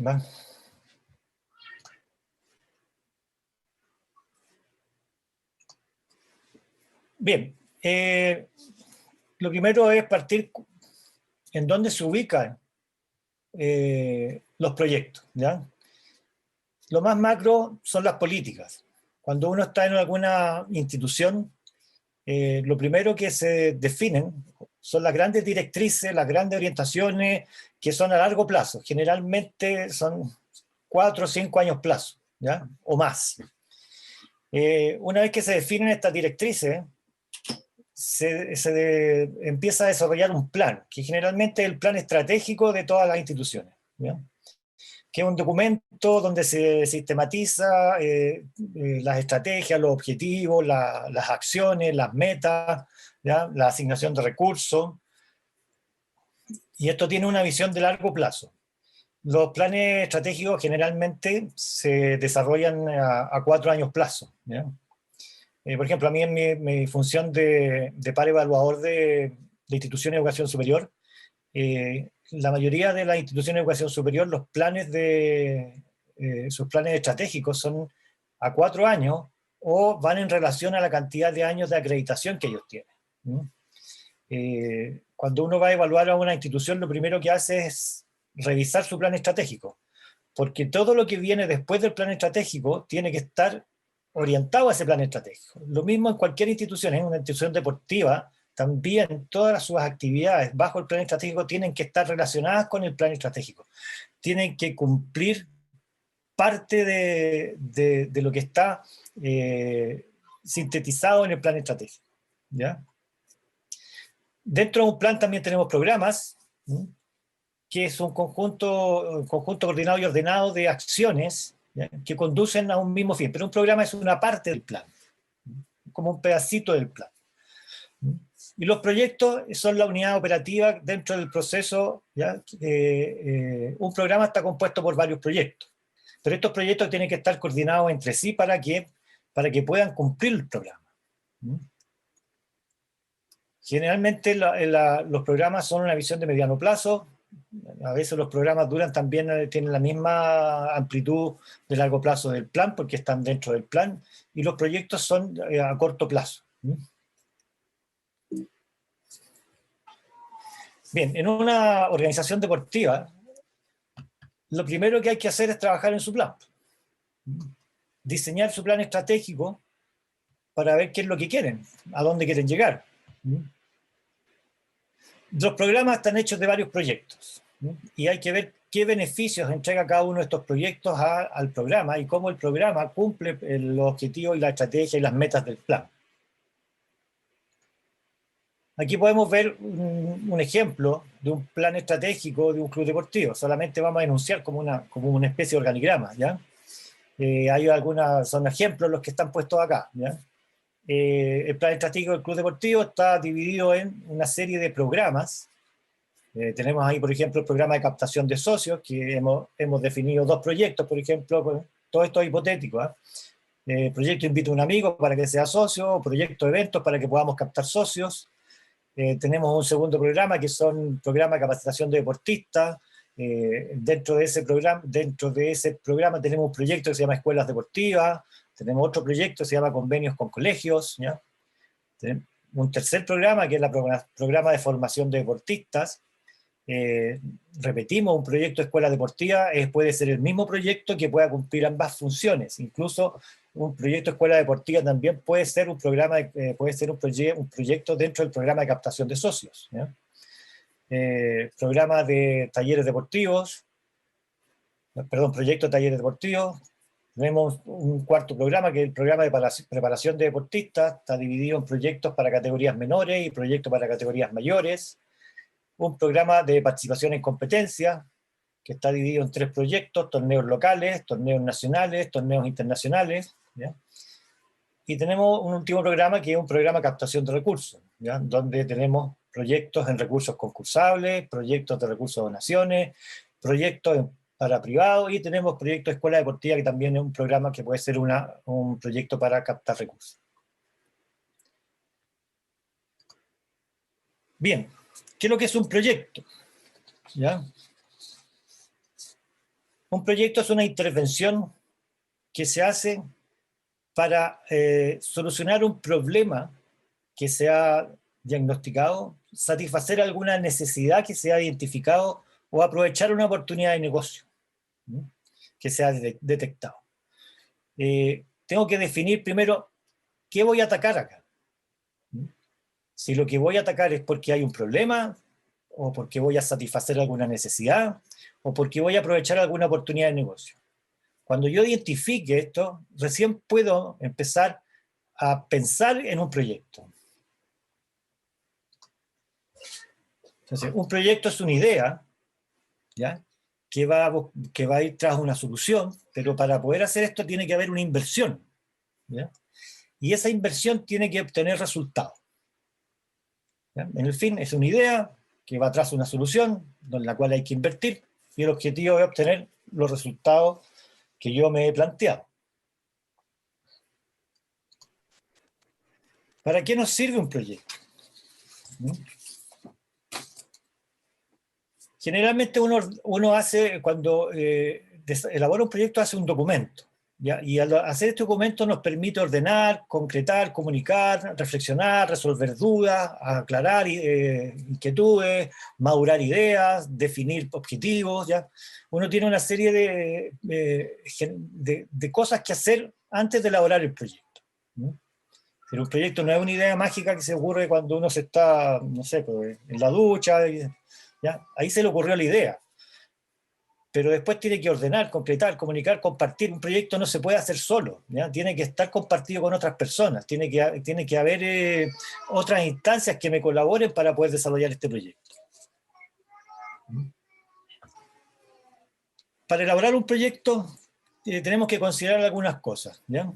¿va? Bien, lo primero es partir en dónde se ubican los proyectos, ¿ya? Lo más macro son las políticas. Cuando uno está en alguna institución, lo primero que se definen son las grandes directrices, las grandes orientaciones que son a largo plazo. Generalmente son 4 o 5 años plazo, ¿ya? O más. Una vez que se definen estas directrices, empieza a desarrollar un plan, que generalmente es el plan estratégico de todas las instituciones, ¿ya? Que es un documento donde se sistematiza las estrategias, los objetivos, las acciones, las metas, ¿ya? La asignación de recursos, y esto tiene una visión de largo plazo. Los planes estratégicos generalmente se desarrollan a 4 años plazo, ¿ya? Por ejemplo, a mí en mi función de par evaluador de instituciones de educación superior, la mayoría de las instituciones de educación superior, los planes sus planes estratégicos son a 4 años o van en relación a la cantidad de años de acreditación que ellos tienen. Cuando uno va a evaluar a una institución, lo primero que hace es revisar su plan estratégico, porque todo lo que viene después del plan estratégico tiene que estar orientado a ese plan estratégico. Lo mismo en cualquier institución, en una institución deportiva, también todas sus actividades bajo el plan estratégico tienen que estar relacionadas con el plan estratégico. Tienen que cumplir parte de lo que está sintetizado en el plan estratégico, ¿ya? Dentro de un plan también tenemos programas, ¿sí? Que es un conjunto coordinado y ordenado de acciones, ¿ya? Que conducen a un mismo fin. Pero un programa es una parte del plan, como un pedacito del plan. Y los proyectos son la unidad operativa dentro del proceso, ¿ya? Un programa está compuesto por varios proyectos, pero estos proyectos tienen que estar coordinados entre sí para que puedan cumplir el programa. Generalmente los programas son una visión de mediano plazo. A veces los programas duran también, tienen la misma amplitud de largo plazo del plan, porque están dentro del plan, y los proyectos son a corto plazo. Bien, en una organización deportiva, lo primero que hay que hacer es trabajar en su plan. Diseñar su plan estratégico para ver qué es lo que quieren, a dónde quieren llegar. Los programas están hechos de varios proyectos, y hay que ver qué beneficios entrega cada uno de estos proyectos al programa y cómo el programa cumple los objetivos y la estrategia y las metas del plan. Aquí podemos ver un ejemplo de un plan estratégico de un club deportivo. Solamente vamos a enunciar como una especie de organigrama, ¿ya? Hay son ejemplos los que están puestos acá, ¿ya? El plan estratégico del club deportivo está dividido en una serie de programas. Tenemos ahí, por ejemplo, el programa de captación de socios, que hemos definido 2 proyectos, por ejemplo. Todo esto es hipotético, ¿eh? Proyecto invita a un amigo para que sea socio, proyecto de eventos para que podamos captar socios. Tenemos un segundo programa que son programas de capacitación de deportistas. Dentro de ese programa tenemos un proyecto que se llama escuelas deportivas. Tenemos otro proyecto que se llama convenios con colegios, ¿ya? Tenemos un tercer programa que es el programa de formación de deportistas. Repetimos, un proyecto de escuela deportiva puede ser el mismo proyecto que pueda cumplir ambas funciones. Incluso un proyecto de escuela deportiva también puede ser un programa, un proyecto dentro del programa de captación de socios, ¿ya? Programa de talleres deportivos, proyecto de talleres deportivos. Tenemos un cuarto programa que es el programa de preparación de deportistas. Está dividido en proyectos para categorías menores y proyectos para categorías mayores. Un programa de participación en competencias, que está dividido en 3 proyectos: torneos locales, torneos nacionales, torneos internacionales, ¿ya? Y tenemos un último programa que es un programa de captación de recursos, ¿ya? Donde tenemos proyectos en recursos concursables, proyectos de recursos de donaciones, proyectos para privados, y tenemos proyectos de escuela deportiva, que también es un programa que puede ser un proyecto para captar recursos. Bien, ¿qué es lo que es un proyecto? ¿Ya? Un proyecto es una intervención que se hace para solucionar un problema que se ha diagnosticado, satisfacer alguna necesidad que se ha identificado o aprovechar una oportunidad de negocio, ¿no?, que se ha detectado. Tengo que definir primero qué voy a atacar acá. Si lo que voy a atacar es porque hay un problema, o porque voy a satisfacer alguna necesidad, o porque voy a aprovechar alguna oportunidad de negocio. Cuando yo identifique esto, recién puedo empezar a pensar en un proyecto. Entonces, un proyecto es una idea, ¿ya?, que va a ir tras una solución, pero para poder hacer esto tiene que haber una inversión, ¿ya? Y esa inversión tiene que obtener resultados, ¿ya? En el fin, es una idea que va tras una solución, en la cual hay que invertir, y el objetivo es obtener los resultados que yo me he planteado. ¿Para qué nos sirve un proyecto? ¿Mm? Generalmente uno hace, cuando elabora un proyecto, hace un documento, ¿ya? Y al hacer este documento nos permite ordenar, concretar, comunicar, reflexionar, resolver dudas, aclarar inquietudes, madurar ideas, definir objetivos, ¿ya? Uno tiene una serie de cosas que hacer antes de elaborar el proyecto, ¿no? Pero un proyecto no es una idea mágica que se ocurre cuando uno se está, no sé, pues, en la ducha, ¿ya? Ahí se le ocurrió la idea. Pero después tiene que ordenar, concretar, comunicar, compartir. Un proyecto no se puede hacer solo, ¿ya? Tiene que estar compartido con otras personas, tiene que haber otras instancias que me colaboren para poder desarrollar este proyecto. Para elaborar un proyecto tenemos que considerar algunas cosas, ¿ya?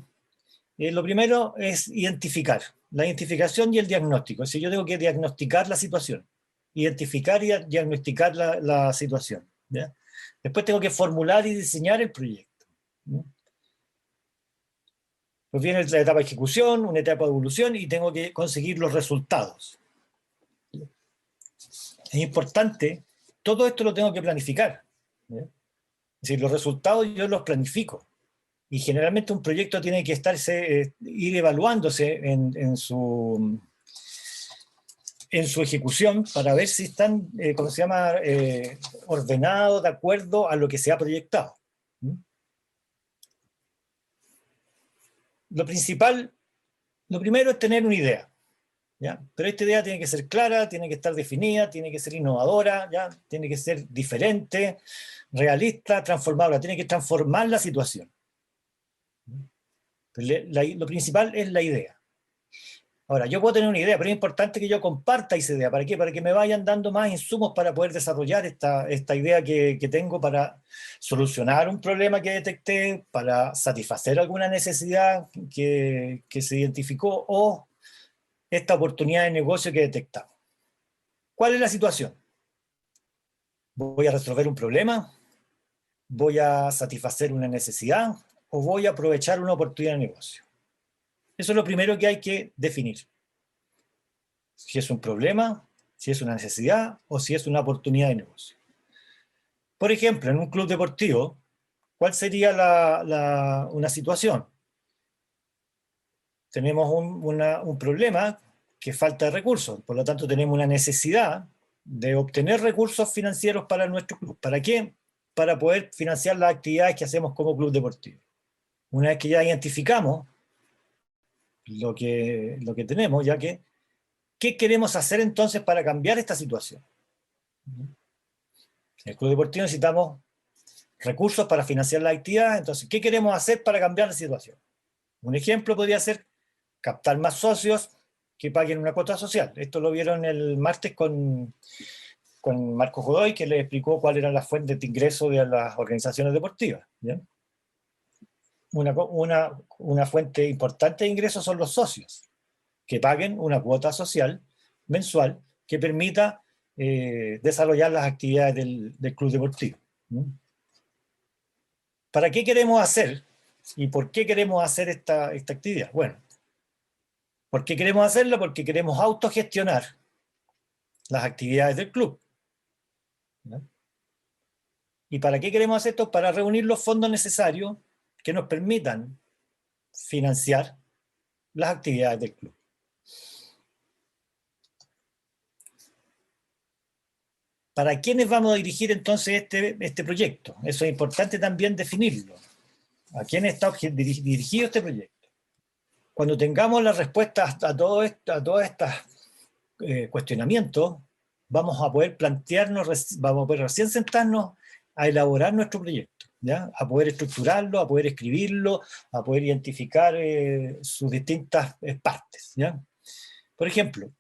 Lo primero es identificar, la identificación y el diagnóstico. Es decir, yo tengo que diagnosticar la situación, identificar y diagnosticar la situación, ¿ya? Después tengo que formular y diseñar el proyecto, ¿no? Pues viene la etapa de ejecución, una etapa de evolución, y tengo que conseguir los resultados. Es importante, todo esto lo tengo que planificar, ¿ya? Es decir, los resultados yo los planifico. Y generalmente un proyecto tiene que ir evaluándose en su ejecución para ver si están, ¿cómo se llama?, ordenados de acuerdo a lo que se ha proyectado. Lo primero es tener una idea, ¿ya? Pero esta idea tiene que ser clara, tiene que estar definida, tiene que ser innovadora, ¿ya? Tiene que ser diferente, realista, transformadora, tiene que transformar la situación. Lo principal es la idea. Ahora, yo puedo tener una idea, pero es importante que yo comparta esa idea. ¿Para qué? Para que me vayan dando más insumos para poder desarrollar esta idea que tengo, para solucionar un problema que detecté, para satisfacer alguna necesidad que se identificó, o esta oportunidad de negocio que detectamos. ¿Cuál es la situación? ¿Voy a resolver un problema? ¿Voy a satisfacer una necesidad? ¿O voy a aprovechar una oportunidad de negocio? Eso es lo primero que hay que definir. Si es un problema, si es una necesidad o si es una oportunidad de negocio. Por ejemplo, en un club deportivo, ¿cuál sería una situación? Tenemos un problema, que falta de recursos, por lo tanto tenemos una necesidad de obtener recursos financieros para nuestro club. ¿Para qué? Para poder financiar las actividades que hacemos como club deportivo. Una vez que ya identificamos lo que tenemos, ¿qué queremos hacer entonces para cambiar esta situación? En el club deportivo necesitamos recursos para financiar la actividad. Entonces, ¿qué queremos hacer para cambiar la situación? Un ejemplo podría ser captar más socios que paguen una cuota social. Esto lo vieron el martes con Marco Godoy, que le explicó cuáles eran las fuentes de ingreso de las organizaciones deportivas, ¿ya? Una fuente importante de ingresos son los socios, que paguen una cuota social mensual que permita desarrollar las actividades del club deportivo, ¿no? ¿Para qué queremos hacer y por qué queremos hacer esta actividad? Bueno, ¿por qué queremos hacerlo? Porque queremos autogestionar las actividades del club, ¿no? ¿Y para qué queremos hacer esto? Para reunir los fondos necesarios que nos permitan financiar las actividades del club. ¿Para quiénes vamos a dirigir entonces este proyecto? Eso es importante también definirlo. ¿A quién está dirigido este proyecto? Cuando tengamos las respuestas a todos estos cuestionamientos, vamos a poder plantearnos, vamos a poder recién sentarnos a elaborar nuestro proyecto, ¿ya? A poder estructurarlo, a poder escribirlo, a poder identificar sus distintas partes, ¿ya? Por ejemplo,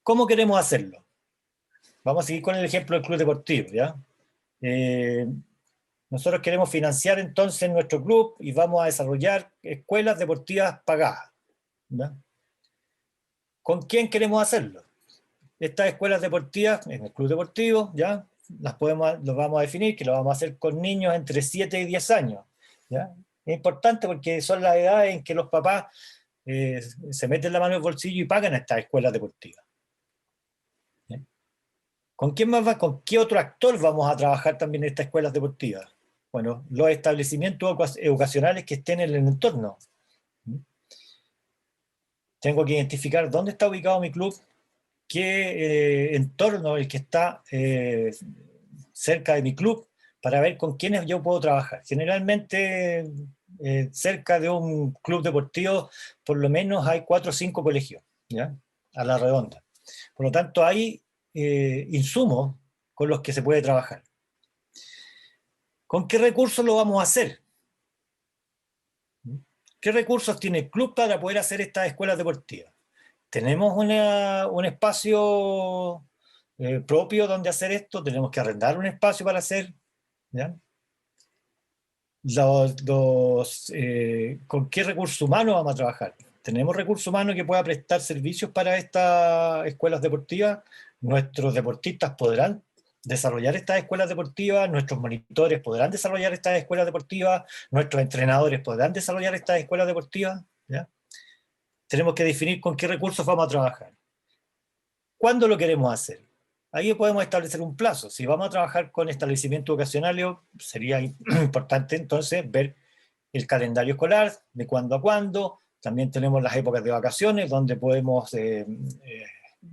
¿cómo queremos hacerlo? Vamos a seguir con el ejemplo del club deportivo, ¿ya? Nosotros queremos financiar entonces nuestro club y vamos a desarrollar escuelas deportivas pagadas, ¿ya? ¿Con quién queremos hacerlo? Estas escuelas deportivas en el club deportivo, ¿ya? Los vamos a definir, que lo vamos a hacer con niños entre 7 y 10 años, ¿ya? Es importante porque son las edades en que los papás se meten la mano en el bolsillo y pagan estas escuelas deportivas. ¿Ya? ¿Con quién más va? ¿Con qué otro actor vamos a trabajar también en estas escuelas deportivas? Bueno, los establecimientos educacionales que estén en el entorno. Tengo que identificar dónde está ubicado mi club, qué entorno el que está cerca de mi club, para ver con quiénes yo puedo trabajar. Generalmente, cerca de un club deportivo, por lo menos hay 4 o 5 colegios, ¿ya? A la redonda. Por lo tanto, hay insumos con los que se puede trabajar. ¿Con qué recursos lo vamos a hacer? ¿Qué recursos tiene el club para poder hacer estas escuelas deportivas? ¿Tenemos un espacio propio donde hacer esto? ¿Tenemos que arrendar un espacio para hacer? ¿Ya? ¿Con qué recursos humanos vamos a trabajar? ¿Tenemos recursos humanos que pueda prestar servicios para estas escuelas deportivas? ¿Nuestros deportistas podrán desarrollar estas escuelas deportivas? ¿Nuestros monitores podrán desarrollar estas escuelas deportivas? ¿Nuestros entrenadores podrán desarrollar estas escuelas deportivas? ¿Ya? Tenemos que definir con qué recursos vamos a trabajar. ¿Cuándo lo queremos hacer? Ahí podemos establecer un plazo. Si vamos a trabajar con establecimientos educacionales, sería importante entonces ver el calendario escolar, de cuándo a cuándo. También tenemos las épocas de vacaciones, donde podemos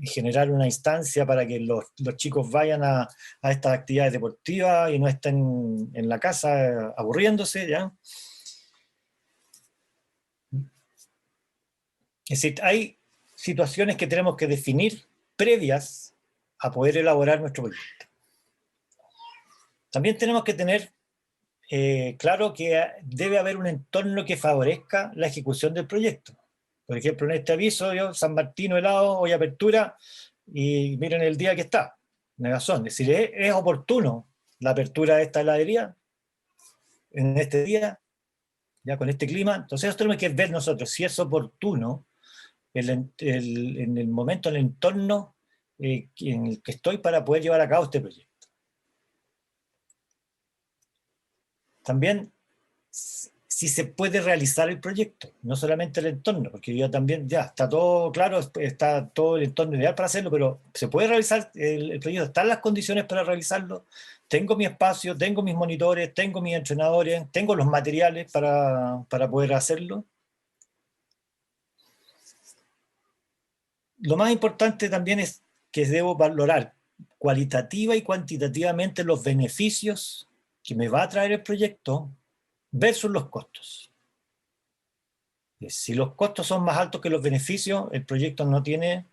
generar una instancia para que los chicos vayan a estas actividades deportivas y no estén en la casa aburriéndose, ¿ya? Es decir, hay situaciones que tenemos que definir previas a poder elaborar nuestro proyecto. También tenemos que tener claro que debe haber un entorno que favorezca la ejecución del proyecto. Por ejemplo, en este aviso, yo, San Martino helado, hoy apertura, y miren el día que está, Negazón. Es decir, ¿es oportuno la apertura de esta heladería en este día, ya con este clima? Entonces eso tenemos que ver nosotros si es oportuno en el momento, en el entorno en el que estoy para poder llevar a cabo este proyecto. También si se puede realizar el proyecto, no solamente el entorno, porque yo también, ya, está todo claro, está todo el entorno ideal para hacerlo, pero ¿se puede realizar el proyecto? ¿Están las condiciones para realizarlo? ¿Tengo mi espacio, tengo mis monitores, tengo mis entrenadores, tengo los materiales para poder hacerlo? Lo más importante también es que debo valorar cualitativa y cuantitativamente los beneficios que me va a traer el proyecto versus los costos. Si los costos son más altos que los beneficios, el proyecto no tiene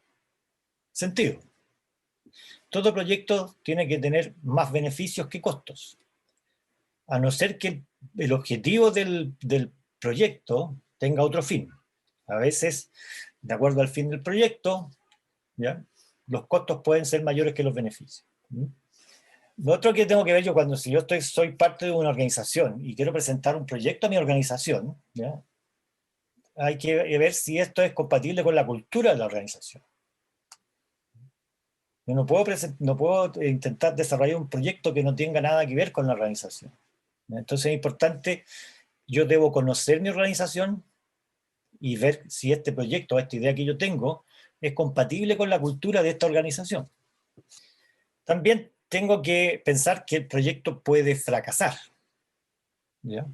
sentido. Todo proyecto tiene que tener más beneficios que costos, a no ser que el objetivo del proyecto tenga otro fin. A veces, de acuerdo al fin del proyecto, ¿ya?, los costos pueden ser mayores que los beneficios. Lo otro que tengo que ver yo si yo soy parte de una organización y quiero presentar un proyecto a mi organización, ¿ya?, hay que ver si esto es compatible con la cultura de la organización. Yo no puedo intentar desarrollar un proyecto que no tenga nada que ver con la organización. Entonces es importante, yo debo conocer mi organización y ver si este proyecto, esta idea que yo tengo, es compatible con la cultura de esta organización. También tengo que pensar que el proyecto puede fracasar, ¿ya?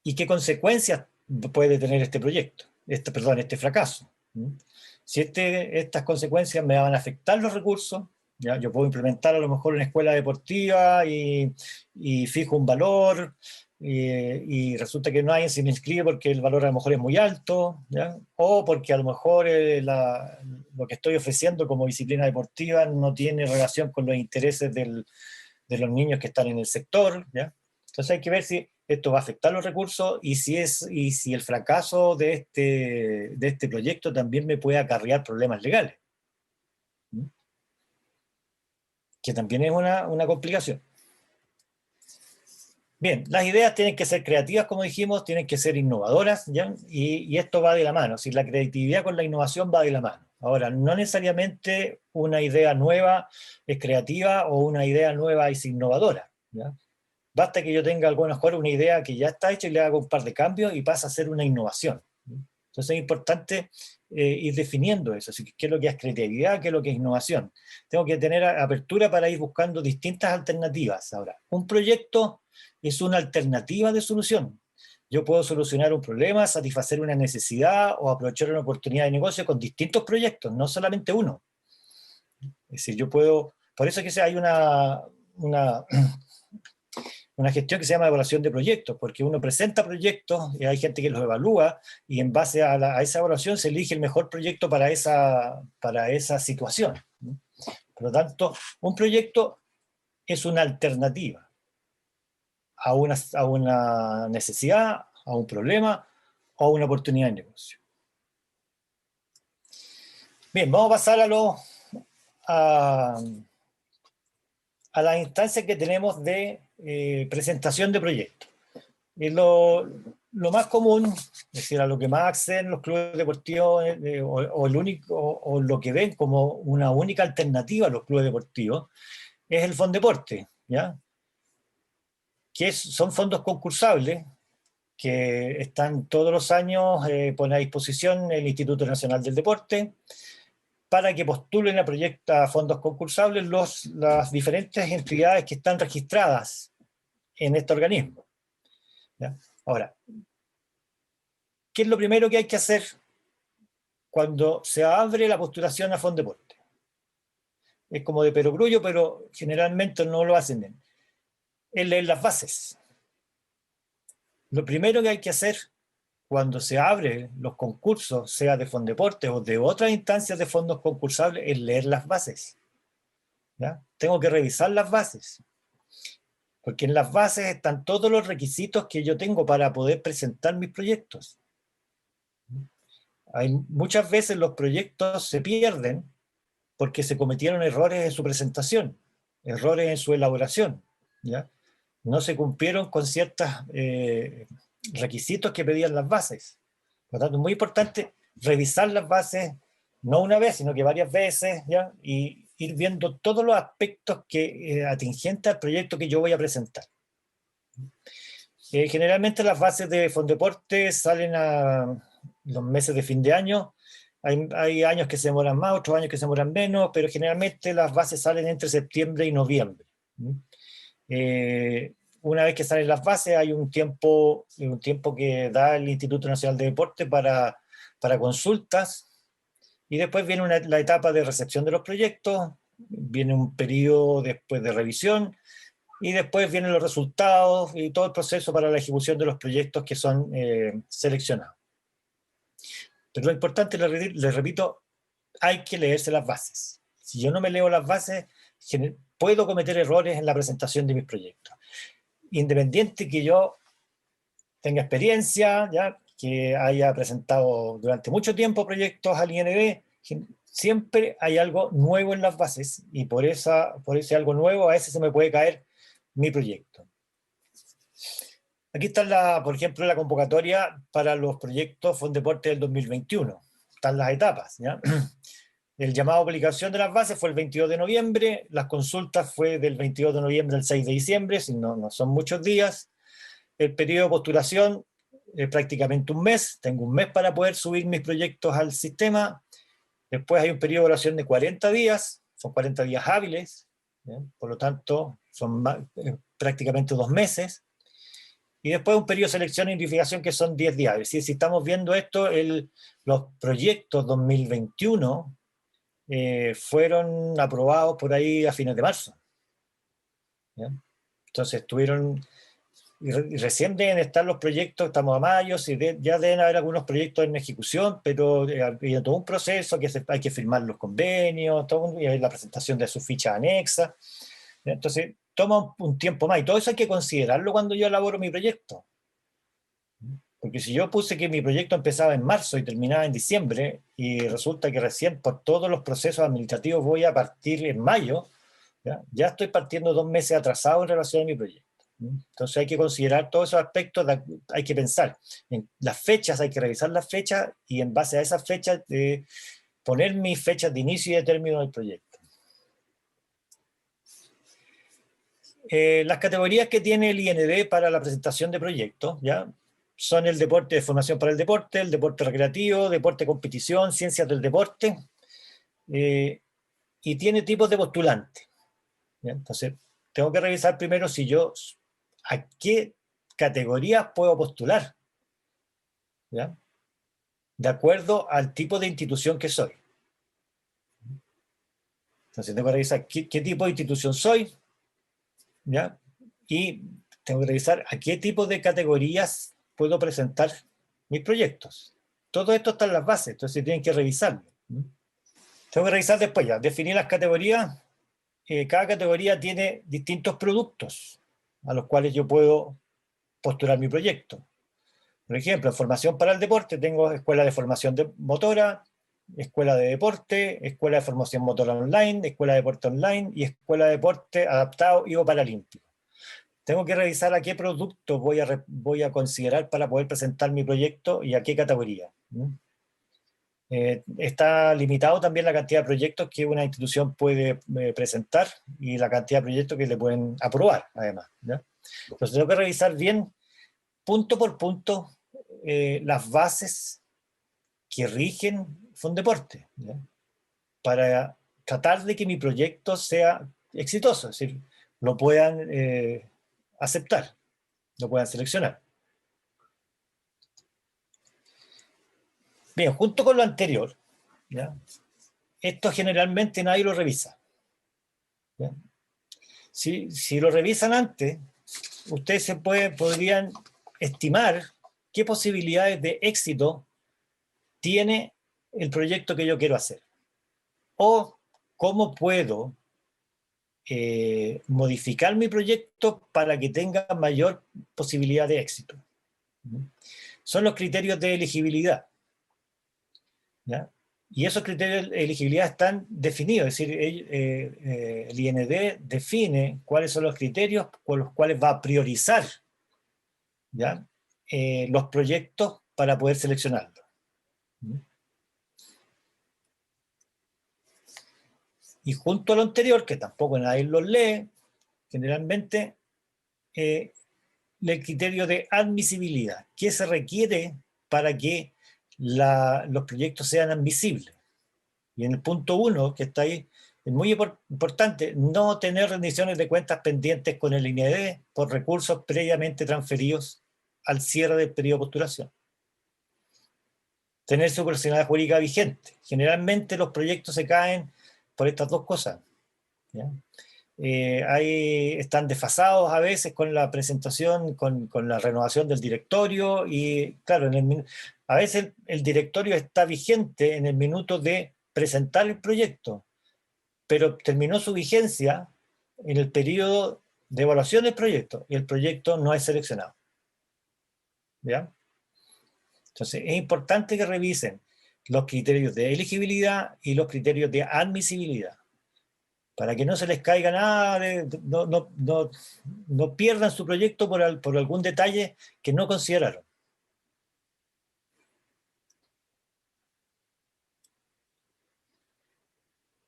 ¿Y qué consecuencias puede tener este proyecto? Este fracaso. Si estas consecuencias me van a afectar los recursos, ¿ya? Yo puedo implementar a lo mejor una escuela deportiva y fijo un valor, y resulta que nadie se me inscribe porque el valor a lo mejor es muy alto, ¿ya? O porque a lo mejor lo que estoy ofreciendo como disciplina deportiva no tiene relación con los intereses de los niños que están en el sector, ¿ya? Entonces hay que ver si esto va a afectar los recursos y si el fracaso de este proyecto también me puede acarrear problemas legales, ¿sí? Que también es una complicación. Bien, las ideas tienen que ser creativas, como dijimos, tienen que ser innovadoras, ¿ya? Y esto va de la mano, si la creatividad con la innovación va de la mano. Ahora, no necesariamente una idea nueva es creativa o una idea nueva es innovadora, ¿ya? Basta que yo tenga a lo mejor una idea que ya está hecha y le haga un par de cambios y pasa a ser una innovación. Entonces es importante ir definiendo eso, así que qué es lo que es creatividad, qué es lo que es innovación. Tengo que tener apertura para ir buscando distintas alternativas. Ahora, un proyecto es una alternativa de solución. Yo puedo solucionar un problema, satisfacer una necesidad o aprovechar una oportunidad de negocio con distintos proyectos, no solamente uno. Es decir, yo puedo, por eso es que hay una una gestión que se llama evaluación de proyectos, porque uno presenta proyectos y hay gente que los evalúa y en base a esa evaluación se elige el mejor proyecto para esa situación. Por lo tanto, un proyecto es una alternativa a una necesidad, a un problema o a una oportunidad de negocio. Bien, vamos a pasar a, a las instancias que tenemos de presentación de proyectos. Y lo más común, es decir, a lo que más acceden los clubes deportivos o lo que ven como una única alternativa a los clubes deportivos, es el Fondeporte, ¿ya? Son fondos concursables que están todos los años, pone a disposición el Instituto Nacional del Deporte para que postulen a fondos concursables las diferentes entidades que están registradas en este organismo, ¿ya? Ahora, ¿qué es lo primero que hay que hacer cuando se abre la postulación a Fondeporte? Es como de perogrullo, pero generalmente no lo hacen bien. Es leer las bases. Lo primero que hay que hacer cuando se abren los concursos, sea de Fondeporte o de otras instancias de fondos concursables, es leer las bases, ¿ya? Tengo que revisar las bases, porque en las bases están todos los requisitos que yo tengo para poder presentar mis proyectos. Muchas veces los proyectos se pierden porque se cometieron errores en su presentación, errores en su elaboración, ¿ya? No se cumplieron con ciertos requisitos que pedían las bases. Por lo tanto, es muy importante revisar las bases, no una vez, sino que varias veces, ¿ya? Y ir viendo todos los aspectos atingentes al proyecto que yo voy a presentar. Generalmente las bases de Fondeporte salen a los meses de fin de año. Hay años que se demoran más, otros años que se demoran menos, pero generalmente las bases salen entre septiembre y noviembre. Una vez que salen las bases hay un tiempo que da el Instituto Nacional de Deporte para consultas, y después viene la etapa de recepción de los proyectos, viene un periodo después de revisión, y después vienen los resultados y todo el proceso para la ejecución de los proyectos que son seleccionados. Pero lo importante, les repito, hay que leerse las bases. Si yo no me leo las bases, puedo cometer errores en la presentación de mis proyectos. Independiente que yo tenga experiencia, ¿ya? Que haya presentado durante mucho tiempo proyectos al IND, siempre hay algo nuevo en las bases y por ese algo nuevo a veces se me puede caer mi proyecto. Aquí está, por ejemplo, la convocatoria para los proyectos Fondeporte del 2021. Están las etapas, ¿ya? El llamado a aplicación de las bases fue el 22 de noviembre, las consultas fue del 22 de noviembre al 6 de diciembre, si no son muchos días. El periodo de postulación es prácticamente un mes, tengo un mes para poder subir mis proyectos al sistema. Después hay un periodo de evaluación de 40 días, son 40 días hábiles, ¿ya? Por lo tanto, son prácticamente 2 meses. Y después un periodo de selección e identificación que son 10 días. Es decir, si estamos viendo esto, los proyectos 2021 fueron aprobados por ahí a fines de marzo, ¿ya? Entonces y recién deben estar los proyectos, estamos a mayo, ya deben haber algunos proyectos en ejecución, pero hay todo un proceso que hay que firmar los convenios, y hay la presentación de su ficha anexa. Entonces, toma un tiempo más, y todo eso hay que considerarlo cuando yo elaboro mi proyecto. Porque si yo puse que mi proyecto empezaba en marzo y terminaba en diciembre, y resulta que recién por todos los procesos administrativos voy a partir en mayo, ya estoy partiendo 2 meses atrasado en relación a mi proyecto. Entonces hay que considerar todos esos aspectos, hay que pensar en las fechas, hay que revisar las fechas, y en base a esas fechas poner mis fechas de inicio y de término del proyecto. Las categorías que tiene el IND para la presentación de proyectos, ¿ya? Son el deporte, de formación para el deporte recreativo, deporte competición, ciencias del deporte, y tiene tipos de postulante, ¿ya? Entonces, tengo que revisar primero a qué categorías puedo postular, ¿ya? De acuerdo al tipo de institución que soy. Entonces, tengo que revisar qué tipo de institución soy, ¿ya? Y tengo que revisar a qué tipo de categorías puedo presentar mis proyectos. Todo esto está en las bases, entonces tienen que revisarlo. Tengo que revisar después ya, definir las categorías. Cada categoría tiene distintos productos a los cuales yo puedo postular mi proyecto. Por ejemplo, en formación para el deporte tengo escuela de formación motora, escuela de deporte, escuela de formación motora online, escuela de deporte online y escuela de deporte adaptado y o paralímpico. Tengo que revisar a qué producto voy a considerar para poder presentar mi proyecto y a qué categoría. Está limitado también la cantidad de proyectos que una institución puede presentar y la cantidad de proyectos que le pueden aprobar, además, ¿ya? Entonces tengo que revisar bien, punto por punto, las bases que rigen Fondeporte, ¿ya? Para tratar de que mi proyecto sea exitoso, es decir, lo puedan aceptar, lo puedan seleccionar. Bien, junto con lo anterior, ¿ya? Esto generalmente nadie lo revisa, ¿ya? Si lo revisan antes, ustedes podrían estimar qué posibilidades de éxito tiene el proyecto que yo quiero hacer, o cómo puedo modificar mi proyecto para que tenga mayor posibilidad de éxito. Son los criterios de elegibilidad, ¿ya? Y esos criterios de elegibilidad están definidos, es decir, el IND define cuáles son los criterios con los cuales va a priorizar, ¿ya? Los proyectos para poder seleccionarlos. Y junto a lo anterior, que tampoco nadie los lee, generalmente el criterio de admisibilidad. ¿Qué se requiere para que los proyectos sean admisibles? Y en el punto 1, que está ahí, es muy importante no tener rendiciones de cuentas pendientes con el INED por recursos previamente transferidos al cierre del periodo de postulación. Tener su personalidad jurídica vigente. Generalmente los proyectos se caen por estas dos cosas, ¿ya? Están desfasados a veces con la presentación, con la renovación del directorio, y claro, a veces el directorio está vigente en el minuto de presentar el proyecto, pero terminó su vigencia en el periodo de evaluación del proyecto y el proyecto no es seleccionado, ¿ya? Entonces es importante que revisen los criterios de elegibilidad y los criterios de admisibilidad, para que no se les caiga nada, no pierdan su proyecto por algún detalle que no consideraron.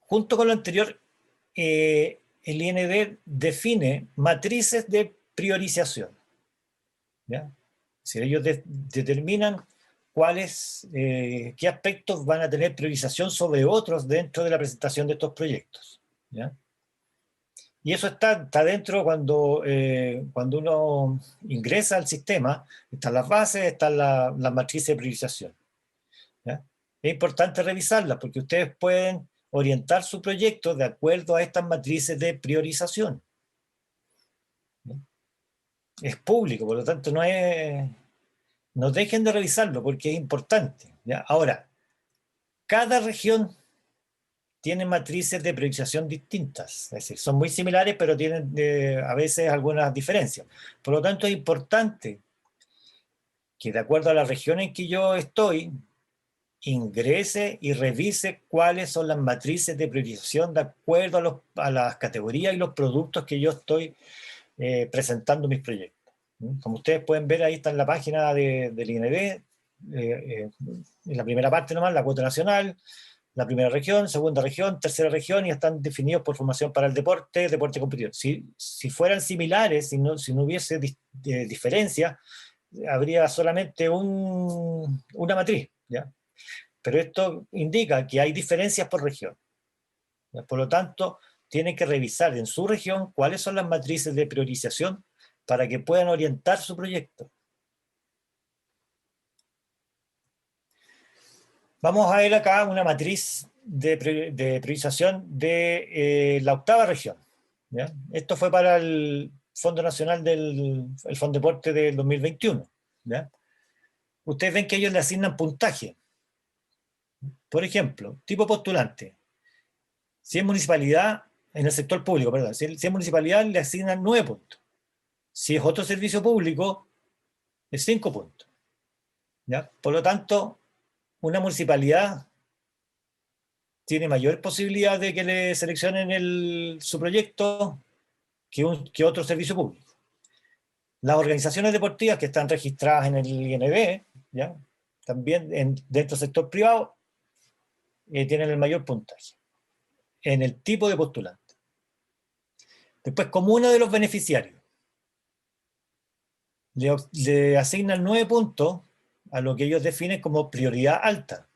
Junto con lo anterior, el IND define matrices de priorización, ¿ya? Si ellos determinan qué aspectos van a tener priorización sobre otros dentro de la presentación de estos proyectos, ¿ya? Y eso está dentro cuando uno ingresa al sistema, están las bases, están las matrices de priorización. ¿Ya? Es importante revisarlas porque ustedes pueden orientar su proyecto de acuerdo a estas matrices de priorización. ¿Ya? Es público, por lo tanto no dejen de revisarlo porque es importante. ¿Ya? Ahora, cada región tiene matrices de priorización distintas, es decir, son muy similares, pero tienen a veces algunas diferencias. Por lo tanto, es importante que de acuerdo a la región en que yo estoy, ingrese y revise cuáles son las matrices de priorización de acuerdo a las categorías y los productos que yo estoy presentando mis proyectos. Como ustedes pueden ver, ahí está en la página del INB, en la primera parte nomás, la cuota nacional, la primera región, segunda región, tercera región, y están definidos por formación para el deporte, deporte competidor. Si fueran similares, si no hubiese diferencia, habría solamente una matriz, ¿ya? Pero esto indica que hay diferencias por región, ¿ya? Por lo tanto, tienen que revisar en su región cuáles son las matrices de priorización para que puedan orientar su proyecto. Vamos a ver acá una matriz de priorización de la octava región, ¿ya? Esto fue para el Fondo Nacional el Fondo Deporte del 2021, ¿ya? Ustedes ven que ellos le asignan puntaje. Por ejemplo, tipo postulante. Si es municipalidad, en el sector público, perdón, si es municipalidad le asignan 9 puntos. Si es otro servicio público, es 5 puntos, ¿ya? Por lo tanto, una municipalidad tiene mayor posibilidad de que le seleccionen su proyecto que otro servicio público. Las organizaciones deportivas que están registradas en el INB, ¿ya? También dentro del sector privado, tienen el mayor puntaje en el tipo de postulante. Después, comuna de los beneficiarios. Le asignan 9 puntos a lo que ellos definen como prioridad alta.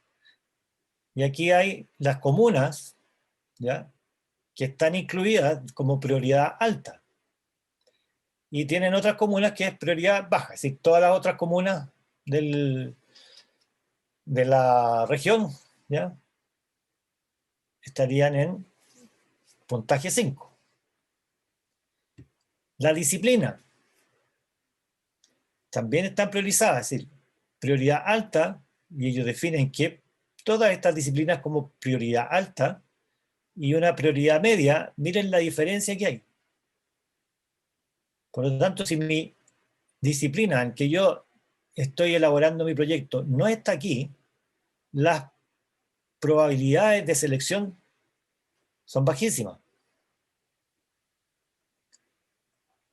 Y aquí hay las comunas, ¿ya?, que están incluidas como prioridad alta. Y tienen otras comunas que es prioridad baja, es decir, todas las otras comunas de la región, ¿ya?, estarían en puntaje 5. La disciplina también están priorizadas, es decir, prioridad alta, y ellos definen que todas estas disciplinas como prioridad alta y una prioridad media, miren la diferencia que hay. Por lo tanto, si mi disciplina en que yo estoy elaborando mi proyecto no está aquí, las probabilidades de selección son bajísimas.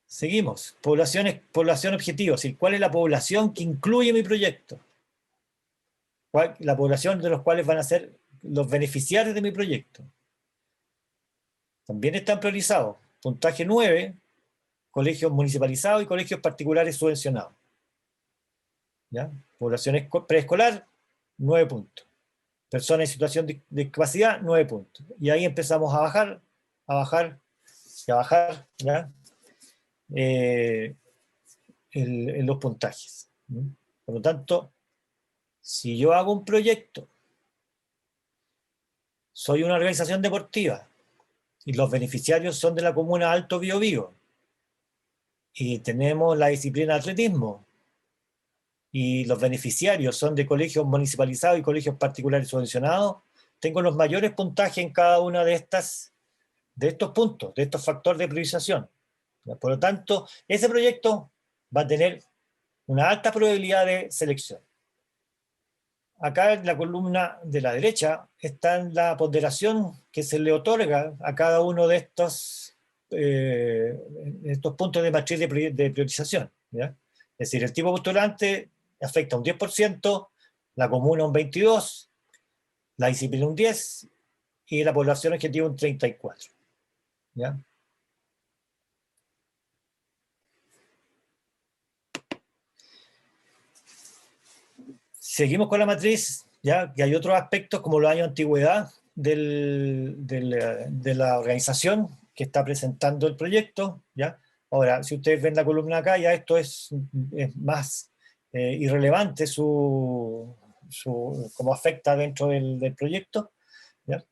Seguimos. Población objetivo, es decir, ¿cuál es la población que incluye mi proyecto? La población de los cuales van a ser los beneficiarios de mi proyecto. También están priorizados. Puntaje 9, colegios municipalizados y colegios particulares subvencionados. ¿Ya? Población preescolar, 9 puntos. Personas en situación de discapacidad, 9 puntos. Y ahí empezamos a bajar, a bajar y a bajar, ¿ya?, en los puntajes. Por lo tanto, si yo hago un proyecto, soy una organización deportiva y los beneficiarios son de la comuna Alto Biobío y tenemos la disciplina de atletismo y los beneficiarios son de colegios municipalizados y colegios particulares subvencionados, tengo los mayores puntajes en cada una de estos puntos, de estos factores de priorización. Por lo tanto, ese proyecto va a tener una alta probabilidad de selección. Acá en la columna de la derecha está la ponderación que se le otorga a cada uno de estos puntos de matriz de priorización, ¿ya? Es decir, el tipo postulante afecta un 10%, la comuna un 22%, la disciplina un 10% y la población objetiva un 34%. ¿Ya? Seguimos con la matriz, ya que hay otros aspectos como los años de antigüedad de la organización que está presentando el proyecto, ¿ya? Ahora, si ustedes ven la columna acá, ya esto es más irrelevante cómo afecta dentro del proyecto, ¿ya?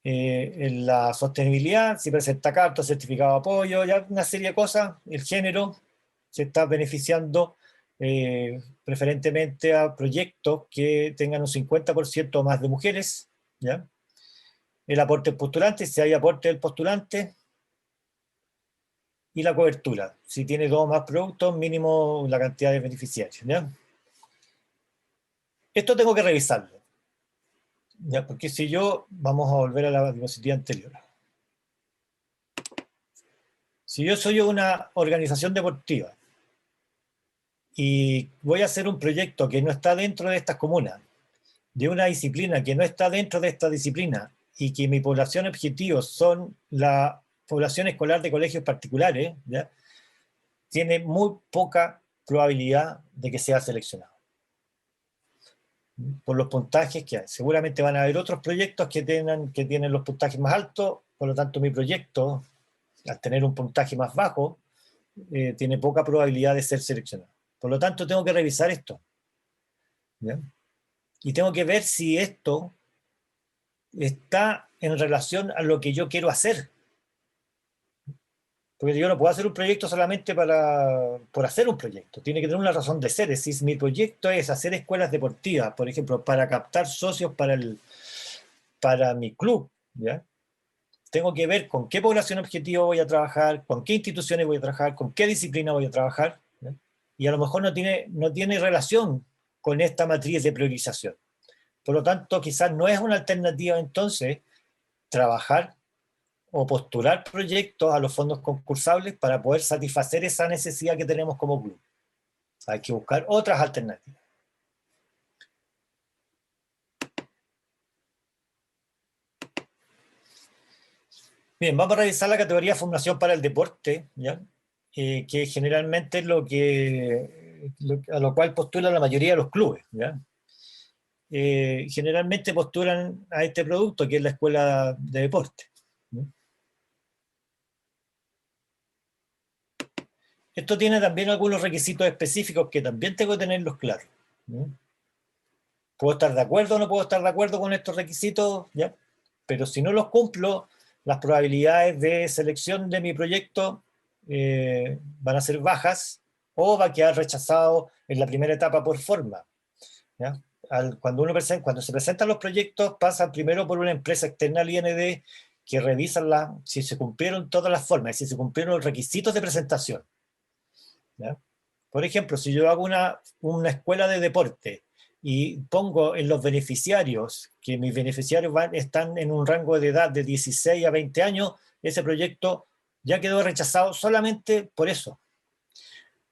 En la sostenibilidad, si presenta carta, certificado de apoyo, ya una serie de cosas, el género se está beneficiando preferentemente a proyectos que tengan un 50% o más de mujeres, ¿ya? El aporte del postulante, si hay aporte del postulante, y la cobertura, si tiene dos o más productos, mínimo la cantidad de beneficiarios, ¿ya? Esto tengo que revisarlo, ¿ya? Porque si yo, vamos a volver a la diapositiva anterior. Si yo soy una organización deportiva y voy a hacer un proyecto que no está dentro de estas comunas, de una disciplina que no está dentro de esta disciplina, y que mi población objetivo son la población escolar de colegios particulares, ¿ya? Tiene muy poca probabilidad de que sea seleccionado por los puntajes que hay. Seguramente van a haber otros proyectos que tienen los puntajes más altos, por lo tanto mi proyecto, al tener un puntaje más bajo, tiene poca probabilidad de ser seleccionado. Por lo tanto, tengo que revisar esto, ¿ya? Y tengo que ver si esto está en relación a lo que yo quiero hacer. Porque yo no puedo hacer un proyecto solamente por hacer un proyecto. Tiene que tener una razón de ser. Es decir, mi proyecto es hacer escuelas deportivas, por ejemplo, para captar socios para mi club, ¿ya? Tengo que ver con qué población objetivo voy a trabajar, con qué instituciones voy a trabajar, con qué disciplina voy a trabajar, ¿ya? Y a lo mejor no tiene relación con esta matriz de priorización. Por lo tanto, quizás no es una alternativa entonces trabajar o postular proyectos a los fondos concursables para poder satisfacer esa necesidad que tenemos como club. Hay que buscar otras alternativas. Bien, vamos a revisar la categoría Fundación para el Deporte, ¿ya? Que generalmente es a lo cual postula la mayoría de los clubes, ¿ya? Generalmente postulan a este producto, que es la escuela de deporte, ¿no? Esto tiene también algunos requisitos específicos que también tengo que tenerlos claros, ¿no? Puedo estar de acuerdo o no puedo estar de acuerdo con estos requisitos, ¿ya? Pero si no los cumplo, las probabilidades de selección de mi proyecto van a ser bajas, o va a quedar rechazado en la primera etapa por forma, ¿ya? Cuando se presentan los proyectos, pasan primero por una empresa externa al IND, que revisa si se cumplieron todas las formas, si se cumplieron los requisitos de presentación, ¿ya? Por ejemplo, si yo hago una escuela de deporte y pongo en los beneficiarios que mis beneficiarios están en un rango de edad de 16 a 20 años, ese proyecto ya quedó rechazado solamente por eso,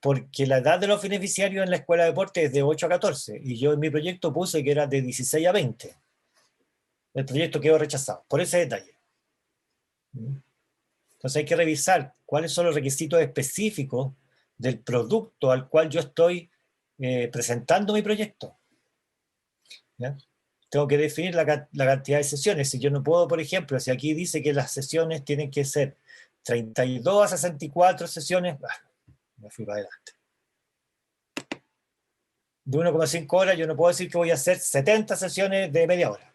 porque la edad de los beneficiarios en la escuela de deporte es de 8 a 14, y yo en mi proyecto puse que era de 16 a 20. El proyecto quedó rechazado por ese detalle. Entonces hay que revisar cuáles son los requisitos específicos del producto al cual yo estoy presentando mi proyecto, ¿ya? Tengo que definir la cantidad de sesiones. Si yo no puedo, por ejemplo, si aquí dice que las sesiones tienen que ser 32 a 64 sesiones, me fui para adelante. De 1,5 horas, yo no puedo decir que voy a hacer 70 sesiones de media hora.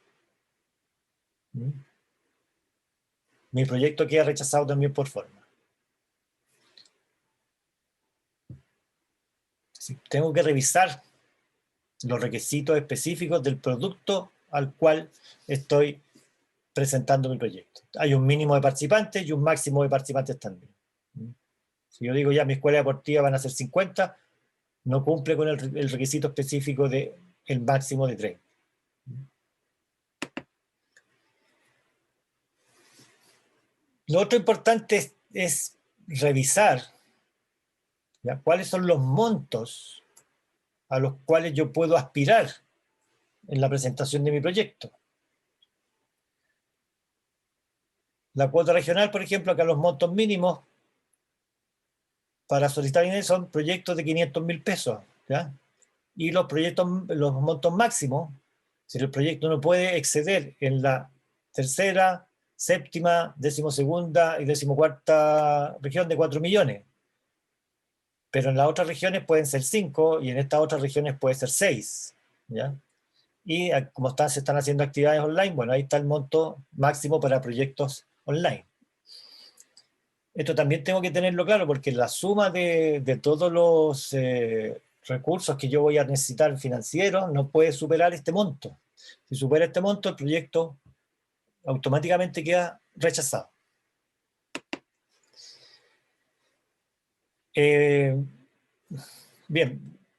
Mi proyecto queda rechazado también por forma. Tengo que revisar los requisitos específicos del producto al cual estoy presentando mi proyecto. Hay un mínimo de participantes y un máximo de participantes también. Si yo digo ya mi escuela deportiva van a ser 50, no cumple con el requisito específico de el máximo de 30. Lo otro importante es revisar, ¿ya?, cuáles son los montos a los cuales yo puedo aspirar en la presentación de mi proyecto. La cuota regional, por ejemplo, acá los montos mínimos para solicitar dinero son proyectos de 500.000 pesos, ¿ya? Y los montos máximos, si el proyecto no puede exceder en la tercera, séptima, decimosegunda y decimocuarta región de 4 millones. Pero en las otras regiones pueden ser 5 y en estas otras regiones puede ser 6. ¿Ya? Y como se están haciendo actividades online, bueno, ahí está el monto máximo para proyectos online. Esto también tengo que tenerlo claro porque la suma de todos los recursos que yo voy a necesitar financieros no puede superar este monto. Si supera este monto, el proyecto automáticamente queda rechazado. Bien,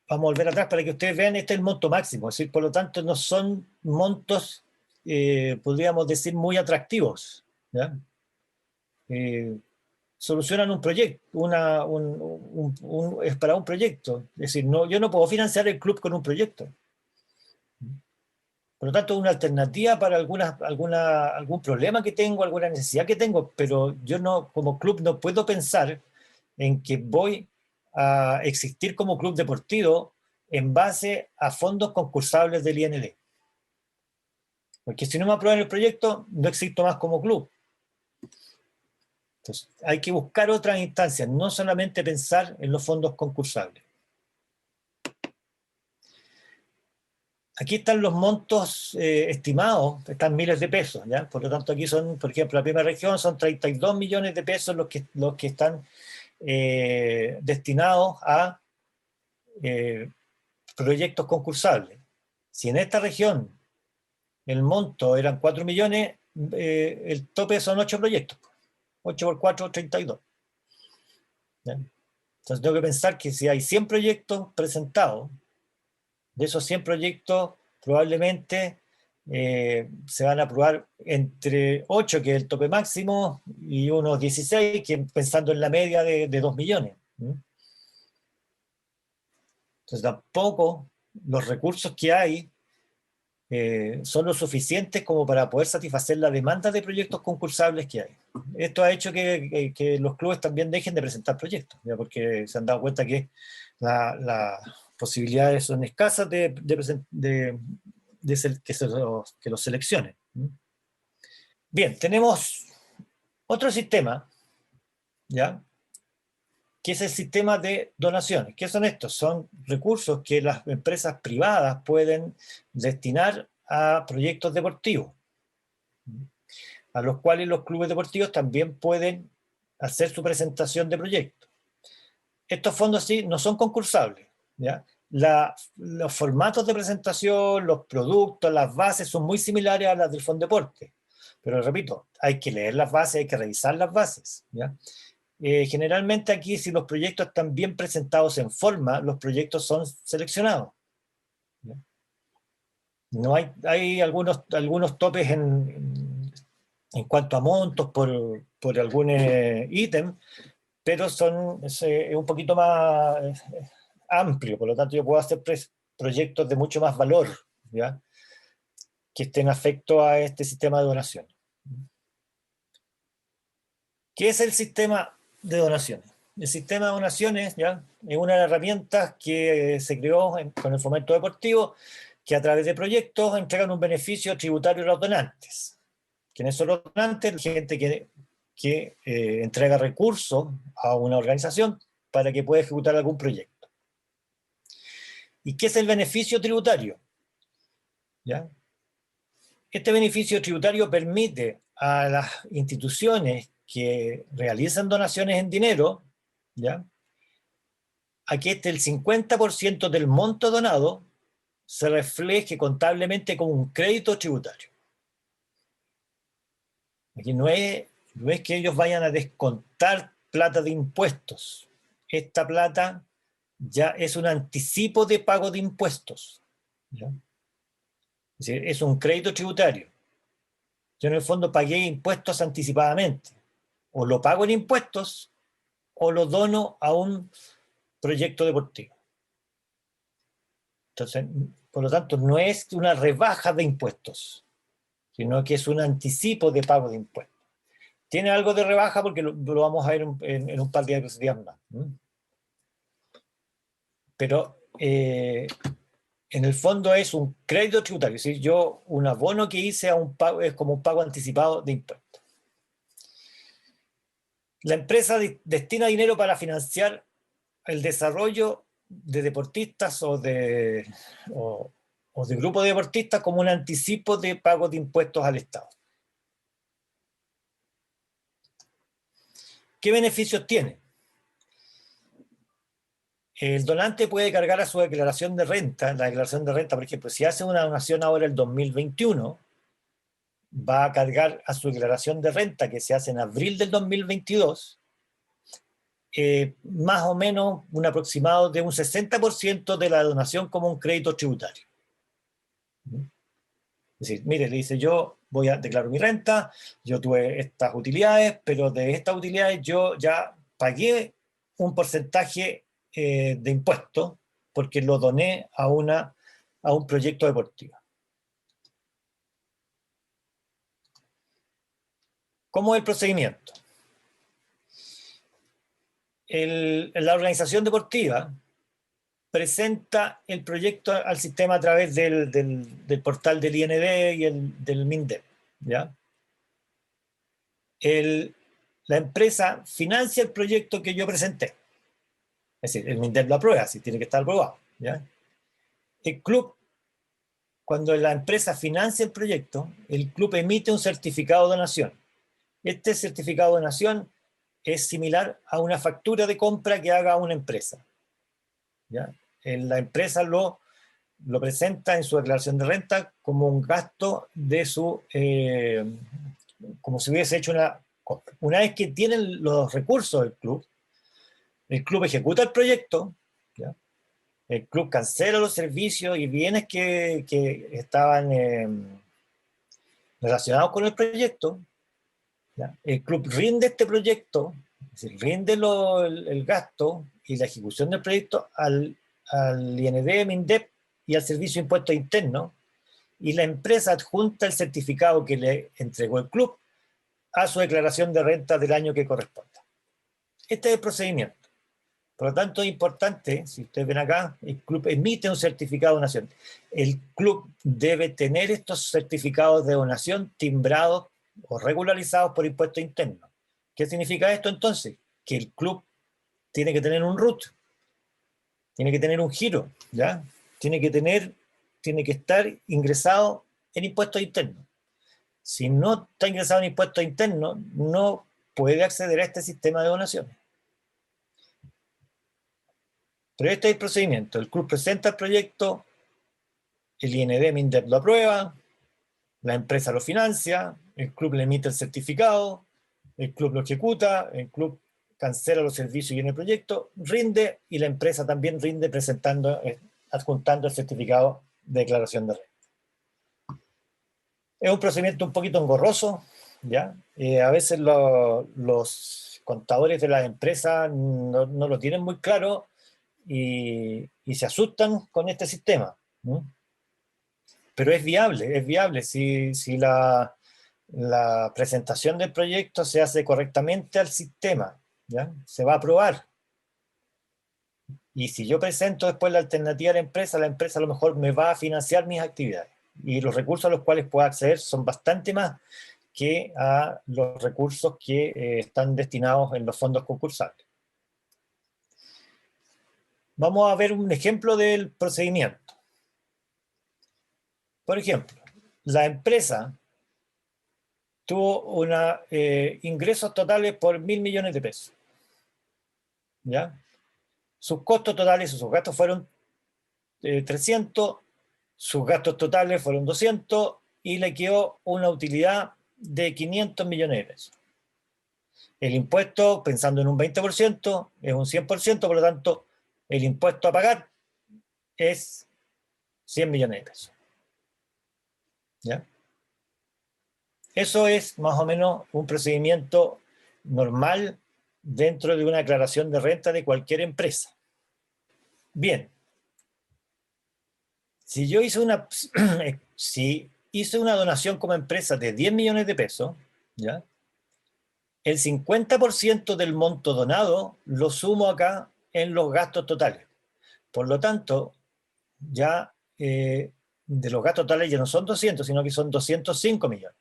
vamos a volver atrás para que ustedes vean, este es el monto máximo, es decir, por lo tanto no son montos, podríamos decir, muy atractivos, ¿ya? Solucionan un proyecto, es para un proyecto, es decir, no, yo no puedo financiar el club con un proyecto. Por lo tanto, es una alternativa para algún problema que tengo, alguna necesidad que tengo, pero yo no, como club no puedo pensar en que voy a existir como club deportivo en base a fondos concursables del IND. Porque si no me aprueban el proyecto, no existo más como club. Entonces, hay que buscar otras instancias, no solamente pensar en los fondos concursables. Aquí están los montos estimados, están miles de pesos, ¿ya? Por lo tanto, aquí son, por ejemplo, la primera región son 32 millones de pesos los que están destinados a proyectos concursables. Si en esta región el monto eran 4 millones, el tope son 8 proyectos. 8 por 4, 32. ¿Ya? Entonces tengo que pensar que si hay 100 proyectos presentados, de esos 100 proyectos probablemente se van a aprobar entre 8, que es el tope máximo, y unos 16, que pensando en la media de 2 millones. Entonces tampoco los recursos que hay son lo suficientes como para poder satisfacer la demanda de proyectos concursables que hay. Esto ha hecho que los clubes también dejen de presentar proyectos, ¿ya? Porque se han dado cuenta que las posibilidades son escasas que los seleccionen. Bien, tenemos otro sistema, ¿ya? Que es el sistema de donaciones. ¿Qué son estos? Son recursos que las empresas privadas pueden destinar a proyectos deportivos, a los cuales los clubes deportivos también pueden hacer su presentación de proyectos. Estos fondos sí no son concursables, ¿ya? Los formatos de presentación, los productos, las bases son muy similares a las del Fondo Deporte. Pero repito, hay que leer las bases, hay que revisar las bases, ¿ya? Generalmente aquí, si los proyectos están bien presentados en forma, los proyectos son seleccionados, ¿ya? No hay algunos topes en cuanto a montos por algún ítem, pero es un poquito más amplio, por lo tanto yo puedo hacer proyectos de mucho más valor, ¿ya? Que estén afectos a este sistema de donación. ¿Qué es el sistema de donaciones? El sistema de donaciones, ¿ya? Es una de las herramientas que se creó con el fomento deportivo, que a través de proyectos entregan un beneficio tributario a los donantes. ¿Quiénes son los donantes? La gente que entrega recursos a una organización para que pueda ejecutar algún proyecto. ¿Y qué es el beneficio tributario? ¿Ya? Este beneficio tributario permite a las instituciones que realizan donaciones en dinero, ¿ya?, a que el 50% del monto donado se refleje contablemente como un crédito tributario. Aquí no es que ellos vayan a descontar plata de impuestos. Esta plata ya es un anticipo de pago de impuestos, ¿ya? Es decir, es un crédito tributario. Yo en el fondo pagué impuestos anticipadamente. O lo pago en impuestos o lo dono a un proyecto deportivo. Entonces, por lo tanto, no es una rebaja de impuestos, sino que es un anticipo de pago de impuestos. Tiene algo de rebaja porque lo vamos a ver en un par de días más. Pero en el fondo es un crédito tributario. Es decir, yo un abono que hice a un pago es como un pago anticipado de impuestos. La empresa destina dinero para financiar el desarrollo de deportistas o de grupos de deportistas como un anticipo de pago de impuestos al Estado. ¿Qué beneficios tiene? El donante puede cargar a su declaración de renta, la declaración de renta, por ejemplo, si hace una donación ahora el 2021, va a cargar a su declaración de renta que se hace en abril del 2022, más o menos un aproximado de un 60% de la donación como un crédito tributario. Es decir, mire, le dice, yo voy a declarar mi renta, yo tuve estas utilidades, pero de estas utilidades yo ya pagué un porcentaje de impuestos porque lo doné a un proyecto deportivo. ¿Cómo es el procedimiento? La organización deportiva presenta el proyecto al sistema a través del portal del IND y del MINDEP, ¿ya? La empresa financia el proyecto que yo presenté. Es decir, el MINDEP lo aprueba, si tiene que estar aprobado, ¿ya? El club, cuando la empresa financia el proyecto, el club emite un certificado de donación. Este certificado de donación es similar a una factura de compra que haga una empresa, ¿ya? La empresa lo presenta en su declaración de renta como un gasto de como si hubiese hecho una compra. Una vez que tienen los recursos del club, el club ejecuta el proyecto, ¿ya? El club cancela los servicios y bienes que estaban relacionados con el proyecto, ¿ya? El club rinde este proyecto, es decir, rinde el gasto y la ejecución del proyecto al IND, MINDEP y al Servicio de Impuestos Internos, y la empresa adjunta el certificado que le entregó el club a su declaración de renta del año que corresponda. Este es el procedimiento. Por lo tanto, es importante, si ustedes ven acá, el club emite un certificado de donación. El club debe tener estos certificados de donación timbrados o regularizados por impuestos internos. ¿Qué significa esto entonces? Que el club tiene que tener un RUT, tiene que tener un giro, ¿ya? Tiene que estar ingresado en impuestos internos. Si no está ingresado en impuestos internos, no puede acceder a este sistema de donaciones. Pero este es el procedimiento. El club presenta el proyecto, el IND MINDEP lo aprueba, la empresa lo financia, el club le emite el certificado, el club lo ejecuta, el club cancela los servicios y en el proyecto, rinde y la empresa también rinde adjuntando el certificado de declaración de renta. Es un procedimiento un poquito engorroso, ¿ya? A veces los contadores de las empresas no lo tienen muy claro y se asustan con este sistema, ¿no? Pero es viable si la presentación del proyecto se hace correctamente al sistema, ¿ya? Se va a aprobar. Y si yo presento después la alternativa a la empresa a lo mejor me va a financiar mis actividades. Y los recursos a los cuales puedo acceder son bastante más que a los recursos que están destinados en los fondos concursables. Vamos a ver un ejemplo del procedimiento. Por ejemplo, la empresa tuvo ingresos totales por 1.000 millones de pesos, ¿ya? Sus costos totales o sus gastos fueron 300, sus gastos totales fueron 200 y le quedó una utilidad de 500 millones de pesos. El impuesto, pensando en un 20%, es un 100%, por lo tanto, el impuesto a pagar es 100 millones de pesos, ¿ya? Eso es más o menos un procedimiento normal dentro de una declaración de renta de cualquier empresa. Bien, si yo hice una donación como empresa de 10 millones de pesos, ¿ya? El 50% del monto donado lo sumo acá en los gastos totales. Por lo tanto, ya de los gastos totales ya no son 200, sino que son 205 millones.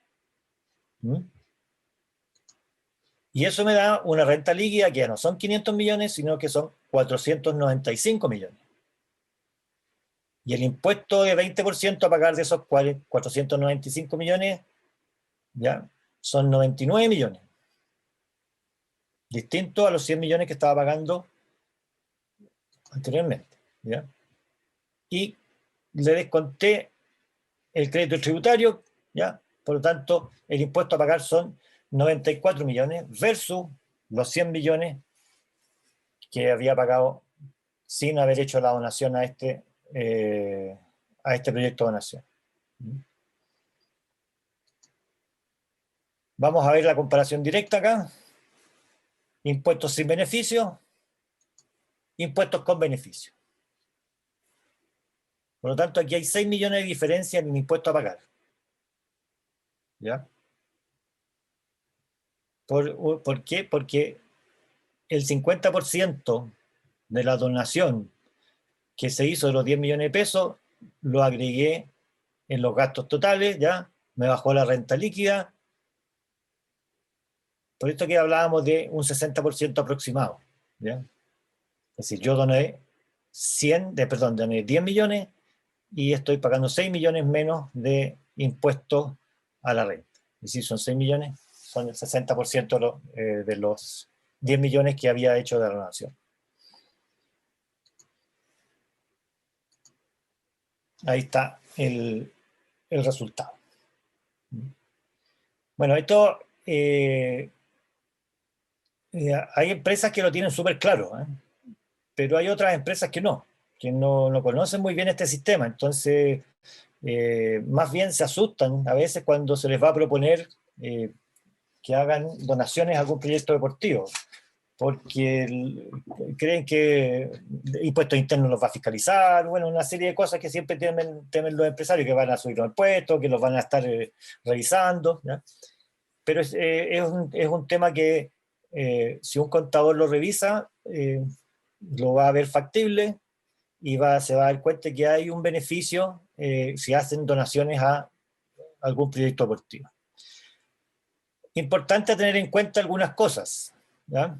¿Mm? Y eso me da una renta líquida que ya no son 500 millones, sino que son 495 millones. Y el impuesto de 20% a pagar de esos 495 millones, ¿ya? Son 99 millones. Distinto a los 100 millones que estaba pagando anteriormente, ¿ya? Y le desconté el crédito tributario, ¿ya? Por lo tanto, el impuesto a pagar son 94 millones versus los 100 millones que había pagado sin haber hecho la donación a este proyecto de donación. Vamos a ver la comparación directa acá. Impuestos sin beneficio, impuestos con beneficio. Por lo tanto, aquí hay 6 millones de diferencia en el impuesto a pagar. ¿Ya? ¿Por qué? Porque el 50% de la donación que se hizo de los 10 millones de pesos lo agregué en los gastos totales, ¿ya? Me bajó la renta líquida. Por esto que hablábamos de un 60% aproximado, ¿ya? Es decir, yo doné doné 10 millones y estoy pagando 6 millones menos de impuestos a la renta. Es decir, son 6 millones, son el 60% de los 10 millones que había hecho de la donación. Ahí está el resultado. Bueno, esto hay empresas que lo tienen súper claro, ¿eh? Pero hay otras empresas que no conocen muy bien este sistema. Entonces, más bien se asustan a veces cuando se les va a proponer que hagan donaciones a algún proyecto deportivo, porque creen que impuestos internos los va a fiscalizar, bueno, una serie de cosas que siempre temen los empresarios, que van a subir los impuestos, que los van a estar revisando, ¿ya? Pero es un tema que si un contador lo revisa, lo va a ver factible y se va a dar cuenta que hay un beneficio si hacen donaciones a algún proyecto deportivo. Importante tener en cuenta algunas cosas, ¿ya?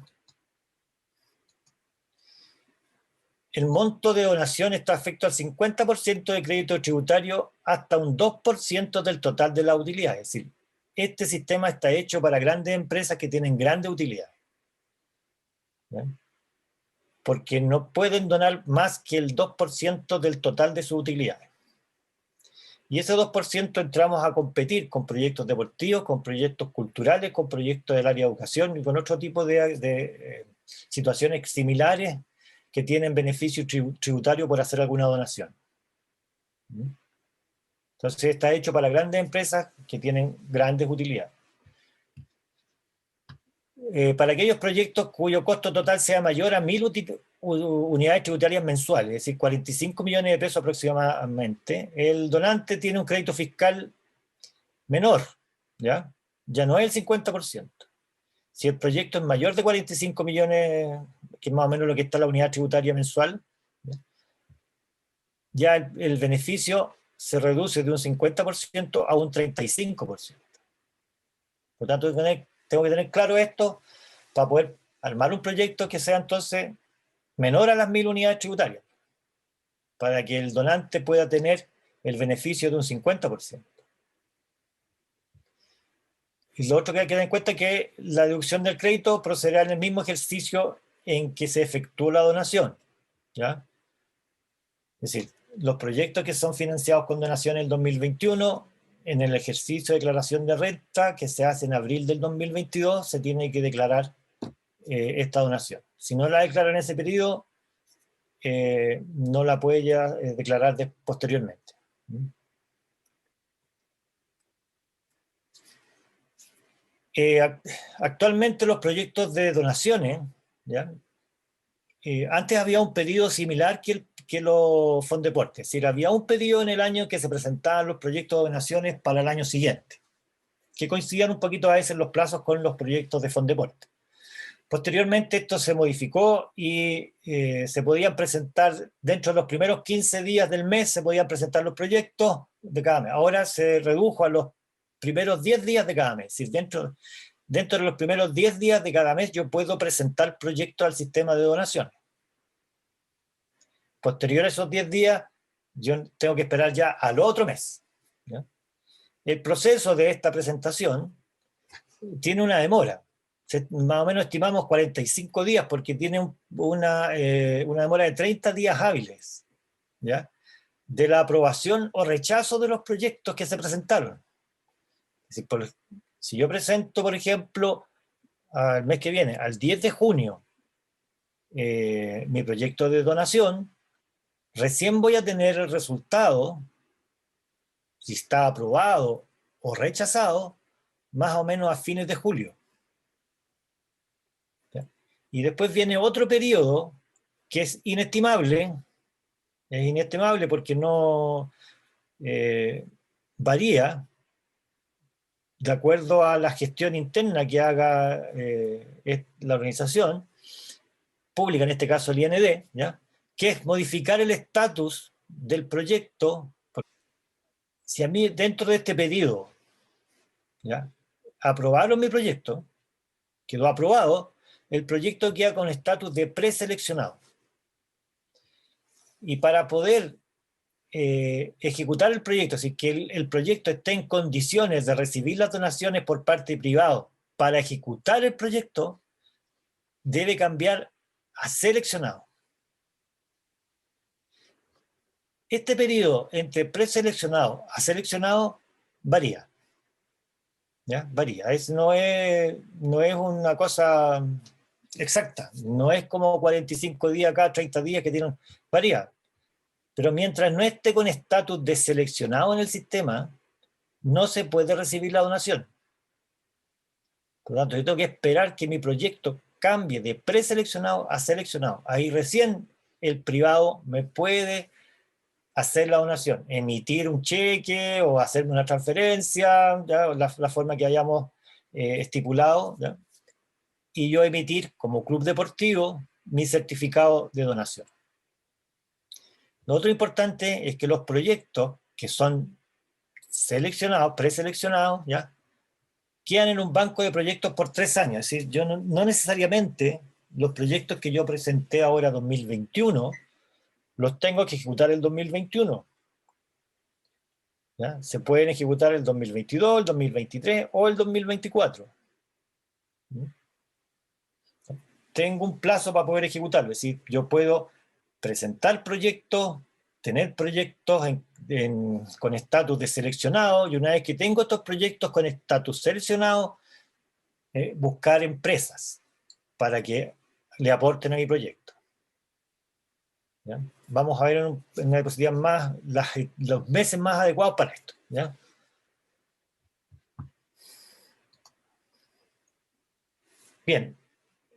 El monto de donación está afecto al 50% de crédito tributario hasta un 2% del total de la utilidad. Es decir, este sistema está hecho para grandes empresas que tienen grandes utilidades, ¿ya? Porque no pueden donar más que el 2% del total de sus utilidades. Y ese 2% entramos a competir con proyectos deportivos, con proyectos culturales, con proyectos del área de educación y con otro tipo de situaciones similares que tienen beneficio tributario por hacer alguna donación. Entonces está hecho para grandes empresas que tienen grandes utilidades. Para aquellos proyectos cuyo costo total sea mayor a 1.000 unidades tributarias mensuales, es decir, 45 millones de pesos aproximadamente, el donante tiene un crédito fiscal menor, ¿ya? Ya no es el 50%. Si el proyecto es mayor de 45 millones, que es más o menos lo que está la unidad tributaria mensual, ya el beneficio se reduce de un 50% a un 35%. Por lo tanto, tengo que tener claro esto para poder armar un proyecto que sea entonces menor a las 1.000 unidades tributarias, para que el donante pueda tener el beneficio de un 50%. Y lo otro que hay que tener en cuenta es que la deducción del crédito procederá en el mismo ejercicio en que se efectuó la donación, ¿ya? Es decir, los proyectos que son financiados con donación en el 2021, en el ejercicio de declaración de renta que se hace en abril del 2022, se tiene que declarar esta donación. Si no la declara en ese periodo, no la puede ya declarar posteriormente. Actualmente los proyectos de donaciones, ¿ya? Antes había un pedido similar que los Fondeporte, es decir, había un pedido en el año que se presentaban los proyectos de donaciones para el año siguiente, que coincidían un poquito a veces los plazos con los proyectos de Fondeporte. Posteriormente esto se modificó y se podían presentar, dentro de los primeros 15 días del mes, se podían presentar los proyectos de cada mes. Ahora se redujo a los primeros 10 días de cada mes, es decir, dentro de los primeros 10 días de cada mes yo puedo presentar proyectos al sistema de donación. Posterior a esos 10 días, yo tengo que esperar ya al otro mes, ¿ya? El proceso de esta presentación tiene una demora. Más o menos estimamos 45 días porque tiene una demora de 30 días hábiles, ¿ya? De la aprobación o rechazo de los proyectos que se presentaron. Es decir, si yo presento, por ejemplo, al mes que viene, al 10 de junio, mi proyecto de donación, recién voy a tener el resultado, si está aprobado o rechazado, más o menos a fines de julio. ¿Ya? Y después viene otro periodo que es inestimable porque no varía de acuerdo a la gestión interna que haga la organización pública, en este caso el IND, ¿ya? Que es modificar el estatus del proyecto. Si a mí dentro de este pedido, ¿ya?, aprobaron mi proyecto, quedó aprobado, el proyecto queda con estatus de preseleccionado. Y para poder ejecutar el proyecto, así que el proyecto esté en condiciones de recibir las donaciones por parte privado para ejecutar el proyecto, debe cambiar a seleccionado. Este periodo entre preseleccionado a seleccionado varía. ¿Ya? Varía. No es una cosa exacta. No es como 45 días acá, 30 días que tienen. Varía. Pero mientras no esté con estatus de seleccionado en el sistema, no se puede recibir la donación. Por lo tanto, yo tengo que esperar que mi proyecto cambie de preseleccionado a seleccionado. Ahí recién el privado me puede hacer la donación, emitir un cheque o hacerme una transferencia, ¿ya? La forma que hayamos estipulado, ¿ya? Y yo emitir como club deportivo mi certificado de donación. Lo otro importante es que los proyectos que son seleccionados, preseleccionados, ¿ya?, quedan en un banco de proyectos por 3 años. Es decir, yo no necesariamente los proyectos que yo presenté ahora 2021 los tengo que ejecutar el 2021. ¿Ya? Se pueden ejecutar el 2022, el 2023 o el 2024. Tengo un plazo para poder ejecutarlo. Es decir, yo puedo presentar proyectos, tener proyectos con estatus de seleccionado, y una vez que tengo estos proyectos con estatus seleccionado, buscar empresas para que le aporten a mi proyecto. ¿Ya? Vamos a ver en una diapositiva más los meses más adecuados para esto. ¿Ya? Bien,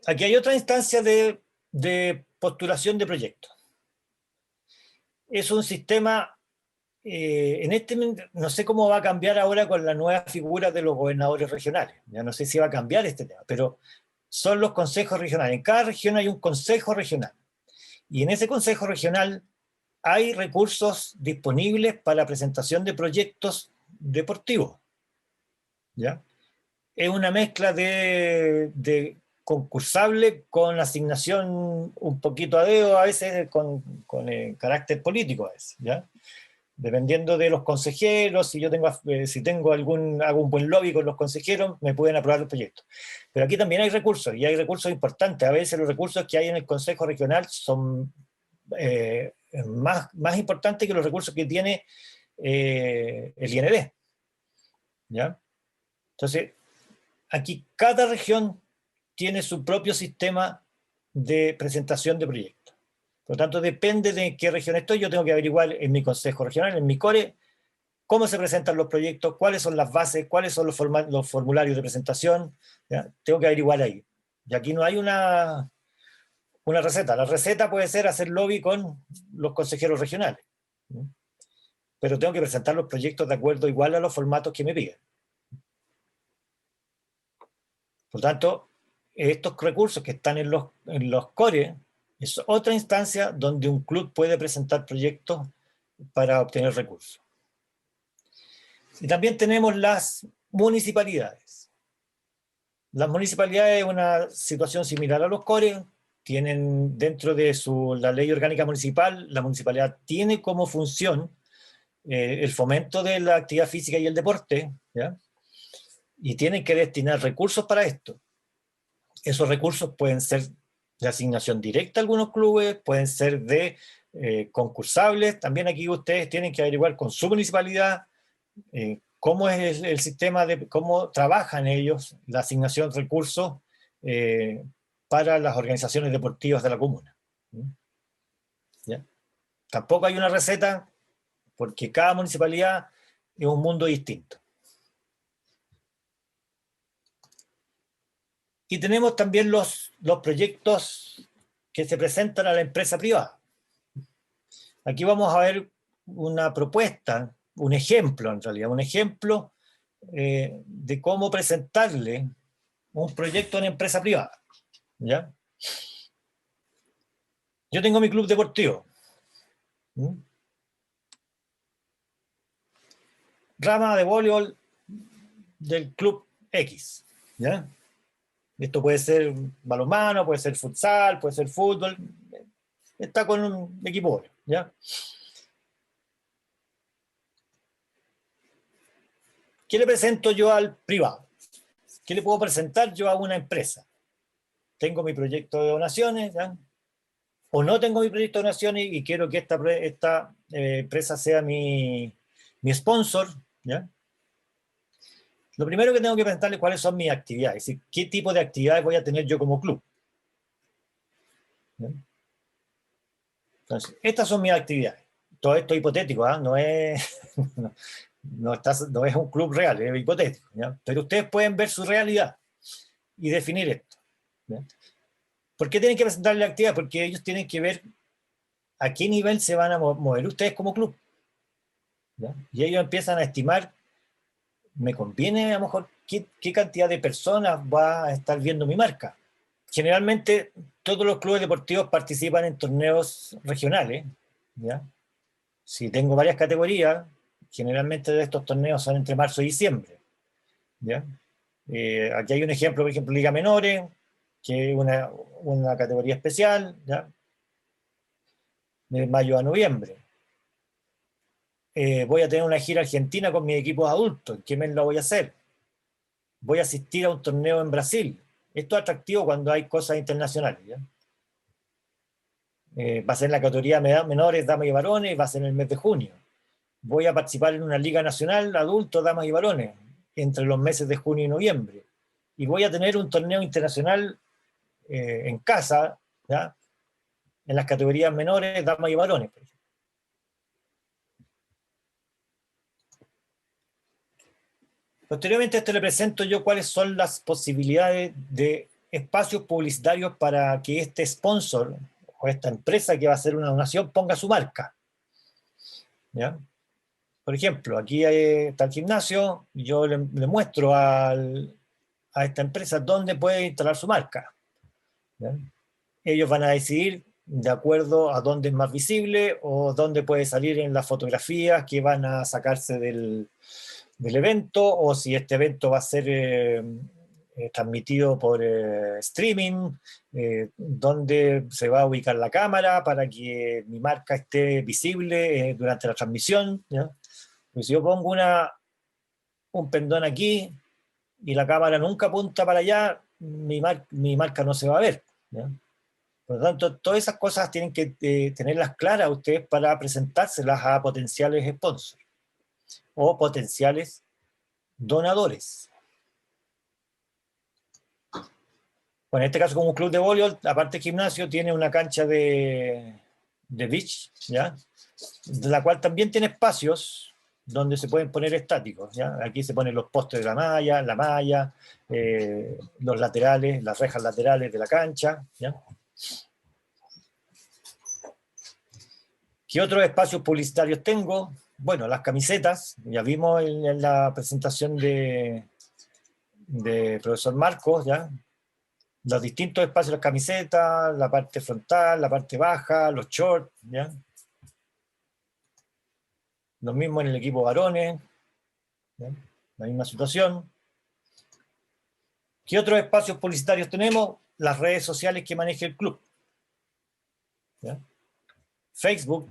aquí hay otra instancia de postulación de proyectos. Es un sistema, no sé cómo va a cambiar ahora con la nueva figura de los gobernadores regionales. Ya no sé si va a cambiar este tema, pero son los consejos regionales. En cada región hay un consejo regional. Y en ese consejo regional hay recursos disponibles para presentación de proyectos deportivos. ¿Ya? Es una mezcla de concursable con asignación un poquito a dedo, a veces con carácter político, a veces, ¿ya? Dependiendo de los consejeros, si yo tengo, hago un buen lobby con los consejeros, me pueden aprobar el proyecto. Pero aquí también hay recursos, y hay recursos importantes. A veces los recursos que hay en el Consejo Regional son más importantes que los recursos que tiene el IND. ¿Ya? Entonces, aquí cada región tiene su propio sistema de presentación de proyectos. Por lo tanto, depende de qué región estoy, yo tengo que averiguar en mi consejo regional, en mi core, cómo se presentan los proyectos, cuáles son las bases, cuáles son los formularios de presentación. ¿Ya? Tengo que averiguar ahí. Y aquí no hay una receta. La receta puede ser hacer lobby con los consejeros regionales. ¿No? Pero tengo que presentar los proyectos de acuerdo igual a los formatos que me piden. Por lo tanto, estos recursos que están en los core es otra instancia donde un club puede presentar proyectos para obtener recursos. Y también tenemos las municipalidades. Las municipalidades, una situación similar a los cores, tienen dentro de la ley orgánica municipal, la municipalidad tiene como función el fomento de la actividad física y el deporte, ¿ya? Y tienen que destinar recursos para esto. Esos recursos pueden ser de asignación directa a algunos clubes, pueden ser de concursables. También aquí ustedes tienen que averiguar con su municipalidad cómo es el sistema, de cómo trabajan ellos la asignación de recursos para las organizaciones deportivas de la comuna. ¿Ya? Tampoco hay una receta porque cada municipalidad es un mundo distinto. Y tenemos también los proyectos que se presentan a la empresa privada. Aquí vamos a ver una propuesta, un ejemplo en realidad, un ejemplo de cómo presentarle un proyecto a una empresa privada. ¿Ya? Yo tengo mi club deportivo. ¿Mm? Rama de voleibol del club X. ¿Ya? Esto puede ser balonmano, puede ser futsal, puede ser fútbol. Está con un equipo, ¿ya? ¿Qué le presento yo al privado? ¿Qué le puedo presentar yo a una empresa? Tengo mi proyecto de donaciones, ¿ya? O no tengo mi proyecto de donaciones y quiero que esta empresa sea mi sponsor, ¿ya? Lo primero que tengo que presentarle es cuáles son mis actividades, es decir, qué tipo de actividades voy a tener yo como club. ¿Ya? Entonces, estas son mis actividades. Todo esto es hipotético, ¿eh? No es, no es un club real, es hipotético, ¿ya? Pero ustedes pueden ver su realidad y definir esto, ¿ya? ¿Por qué tienen que presentarle la actividad? Porque ellos tienen que ver a qué nivel se van a mover ustedes como club, ¿ya? Y ellos empiezan a estimar, ¿me conviene a lo mejor qué cantidad de personas va a estar viendo mi marca? Generalmente todos los clubes deportivos participan en torneos regionales, ¿ya? Si tengo varias categorías, generalmente de estos torneos son entre marzo y diciembre, ¿ya? Aquí hay un ejemplo, por ejemplo, Liga Menores, que es una categoría especial, ¿ya? De mayo a noviembre. Voy a tener una gira argentina con mis equipos adultos. ¿En qué mes la voy a hacer? Voy a asistir a un torneo en Brasil. Esto es atractivo cuando hay cosas internacionales, ¿ya? Va a ser en la categoría menores, damas y varones, va a ser en el mes de junio. Voy a participar en una liga nacional, adultos, damas y varones, entre los meses de junio y noviembre. Y voy a tener un torneo internacional en casa, ¿ya? En las categorías menores, damas y varones. Posteriormente a esto le presento yo cuáles son las posibilidades de espacios publicitarios para que este sponsor o esta empresa que va a hacer una donación ponga su marca, ¿ya? Por ejemplo, aquí está el gimnasio, y yo le muestro a esta empresa dónde puede instalar su marca, ¿ya? Ellos van a decidir de acuerdo a dónde es más visible o dónde puede salir en las fotografías que van a sacarse del evento, o si este evento va a ser transmitido por streaming, dónde se va a ubicar la cámara para que mi marca esté visible durante la transmisión, ¿ya? Porque si yo pongo un pendón aquí y la cámara nunca apunta para allá, mi marca no se va a ver, ¿ya? Por lo tanto, todas esas cosas tienen que tenerlas claras ustedes para presentárselas a potenciales sponsors o potenciales donadores. Bueno, en este caso, como un club de voleibol, aparte del gimnasio, tiene una cancha de beach, ¿ya? De la cual también tiene espacios donde se pueden poner estáticos, ¿ya? Aquí se ponen los postes de la malla, los laterales, las rejas laterales de la cancha, ¿ya? ¿Qué otros espacios publicitarios tengo? Bueno, las camisetas, ya vimos en la presentación de profesor Marcos, ¿ya? Los distintos espacios, las camisetas, la parte frontal, la parte baja, los shorts, ¿ya? Lo mismo en el equipo varones, ¿ya? La misma situación. ¿Qué otros espacios publicitarios tenemos? Las redes sociales que maneja el club. ¿Ya? Facebook,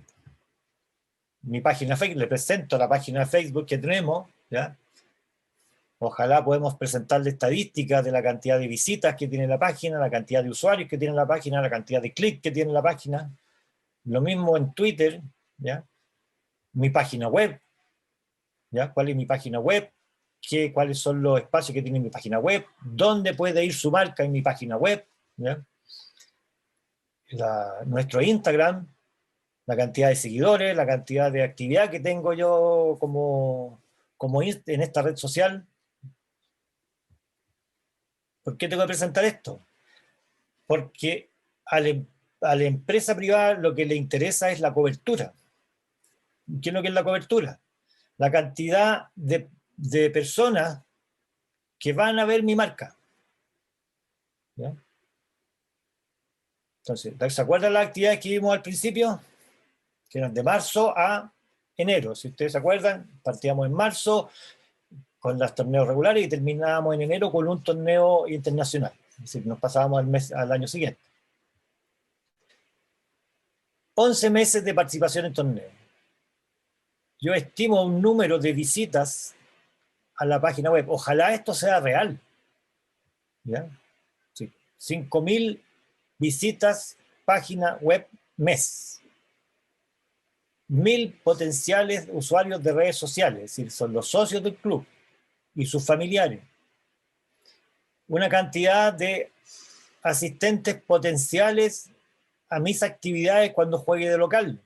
mi página Facebook, le presento la página de Facebook que tenemos, ¿ya? Ojalá podemos presentarle estadísticas de la cantidad de visitas que tiene la página, la cantidad de usuarios que tiene la página, la cantidad de clics que tiene la página. Lo mismo en Twitter, ¿ya? Mi página web, ¿ya? ¿Cuál es mi página web? ¿Cuáles son los espacios que tiene mi página web? ¿Dónde puede ir su marca en mi página web? ¿Ya? Nuestro Instagram, la cantidad de seguidores, la cantidad de actividad que tengo yo en esta red social. ¿Por qué tengo que presentar esto? Porque a la empresa privada lo que le interesa es la cobertura. ¿Qué es lo que es la cobertura? La cantidad de personas que van a ver mi marca. ¿Ya? Entonces, ¿se acuerdan las actividades que vimos al principio? Que eran de marzo a enero. Si ustedes se acuerdan, partíamos en marzo con los torneos regulares y terminábamos en enero con un torneo internacional. Es decir, nos pasábamos al año siguiente. 11 meses de participación en torneos. Yo estimo un número de visitas a la página web. Ojalá esto sea real. ¿Ya? Sí. 5.000 visitas página web mes. 1.000 potenciales usuarios de redes sociales, es decir, son los socios del club y sus familiares. Una cantidad de asistentes potenciales a mis actividades cuando juegue de local.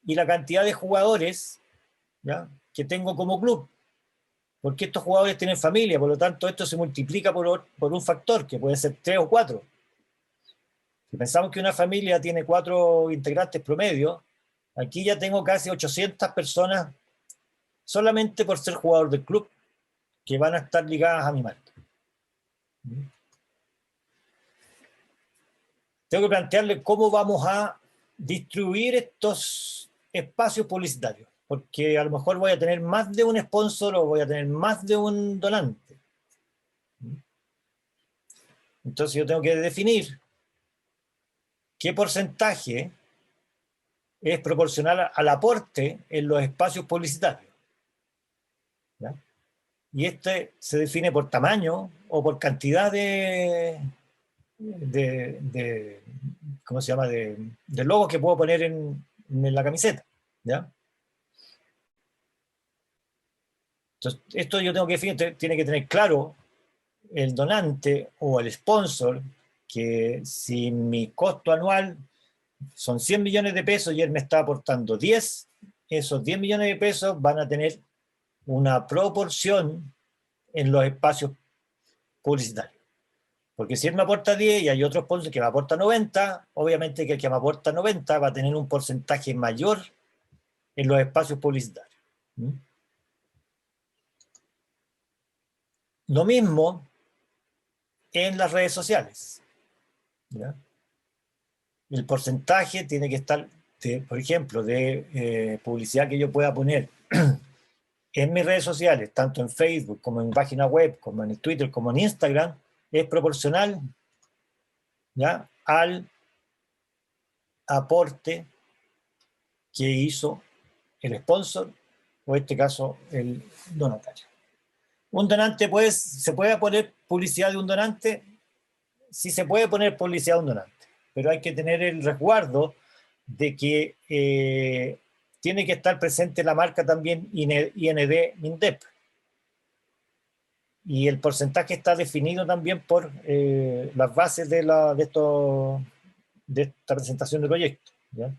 Y la cantidad de jugadores, ¿ya?, que tengo como club. Porque estos jugadores tienen familia, por lo tanto esto se multiplica por un factor, que puede ser 3 o 4. Si pensamos que una familia tiene 4 integrantes promedio, aquí ya tengo casi 800 personas solamente por ser jugador del club que van a estar ligadas a mi marca. Tengo que plantearle cómo vamos a distribuir estos espacios publicitarios, porque a lo mejor voy a tener más de un sponsor o voy a tener más de un donante. Entonces yo tengo que definir qué porcentaje es proporcional al aporte en los espacios publicitarios. ¿Ya? Y este se define por tamaño o por cantidad ¿cómo se llama? De logos que puedo poner en la camiseta. ¿Ya? Entonces, esto yo tengo que definir, tiene que tener claro el donante o el sponsor, que si mi costo anual son 100 millones de pesos y él me está aportando 10, esos 10 millones de pesos van a tener una proporción en los espacios publicitarios. Porque si él me aporta 10 y hay otro sponsor que me aporta 90, obviamente que el que me aporta 90 va a tener un porcentaje mayor en los espacios publicitarios. Lo mismo en las redes sociales. ¿Ya? El porcentaje tiene que estar, por ejemplo, de publicidad que yo pueda poner en mis redes sociales, tanto en Facebook como en mi página web, como en Twitter, como en Instagram, es proporcional, ¿ya?, al aporte que hizo el sponsor, o en este caso el donatario. Un donante, pues, ¿se puede poner publicidad de un donante? Sí, se puede poner publicidad de un donante, pero hay que tener el resguardo de que tiene que estar presente la marca también IND MINDEP. Y el porcentaje está definido también por las bases de esta presentación de proyecto. ¿Ya?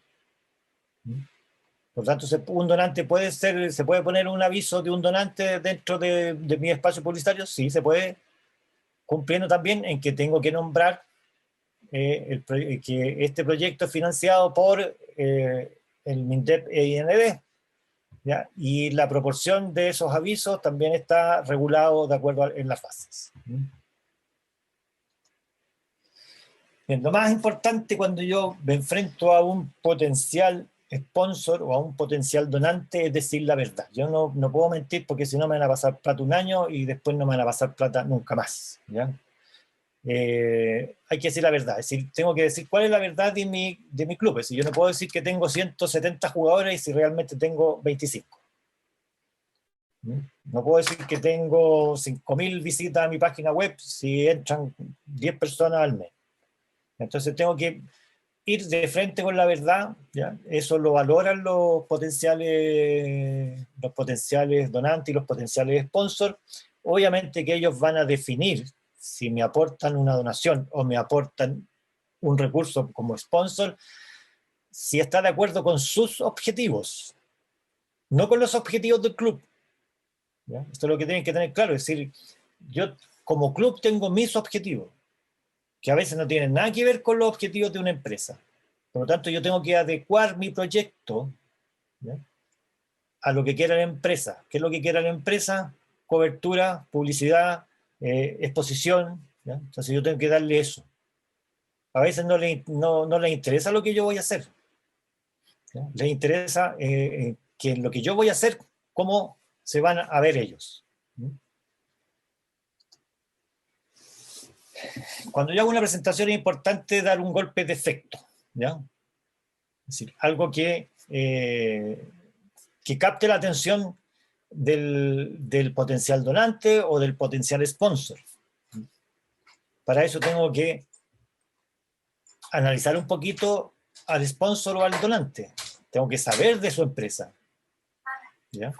Por lo tanto, un donante se puede poner un aviso de un donante dentro de mi espacio publicitario, sí, se puede, cumpliendo también en que tengo que nombrar que este proyecto es financiado por el MINDEP e IND, ¿ya? Y la proporción de esos avisos también está regulado de acuerdo en las bases. Bien, lo más importante cuando yo me enfrento a un potencial sponsor o a un potencial donante es decir la verdad. Yo no puedo mentir porque si no me van a pasar plata un año y después no me van a pasar plata nunca más, ¿ya? Hay que decir la verdad, es decir, tengo que decir cuál es la verdad de mi club. Es decir, yo no puedo decir que tengo 170 jugadores y si realmente tengo 25. No puedo decir que tengo 5.000 visitas a mi página web si entran 10 personas al mes. Entonces tengo que ir de frente con la verdad, ¿ya? Eso lo valoran los potenciales donantes y los potenciales sponsors. Obviamente que ellos van a definir si me aportan una donación o me aportan un recurso como sponsor, si está de acuerdo con sus objetivos, no con los objetivos del club, ¿ya? Esto es lo que tienen que tener claro, es decir, yo como club tengo mis objetivos, que a veces no tienen nada que ver con los objetivos de una empresa. Por lo tanto, yo tengo que adecuar mi proyecto, ¿ya?, a lo que quiera la empresa. ¿Qué es lo que quiera la empresa? Cobertura, publicidad, exposición, ¿ya? Entonces yo tengo que darle eso. A veces no les interesa lo que yo voy a hacer, ¿ya? Les interesa que lo que yo voy a hacer, cómo se van a ver ellos, ¿ya? Cuando yo hago una presentación es importante dar un golpe de efecto, ¿ya? Es decir, algo que capte la atención del potencial donante o del potencial sponsor. Para eso tengo que analizar un poquito al sponsor o al donante. Tengo que saber de su empresa, ¿ya?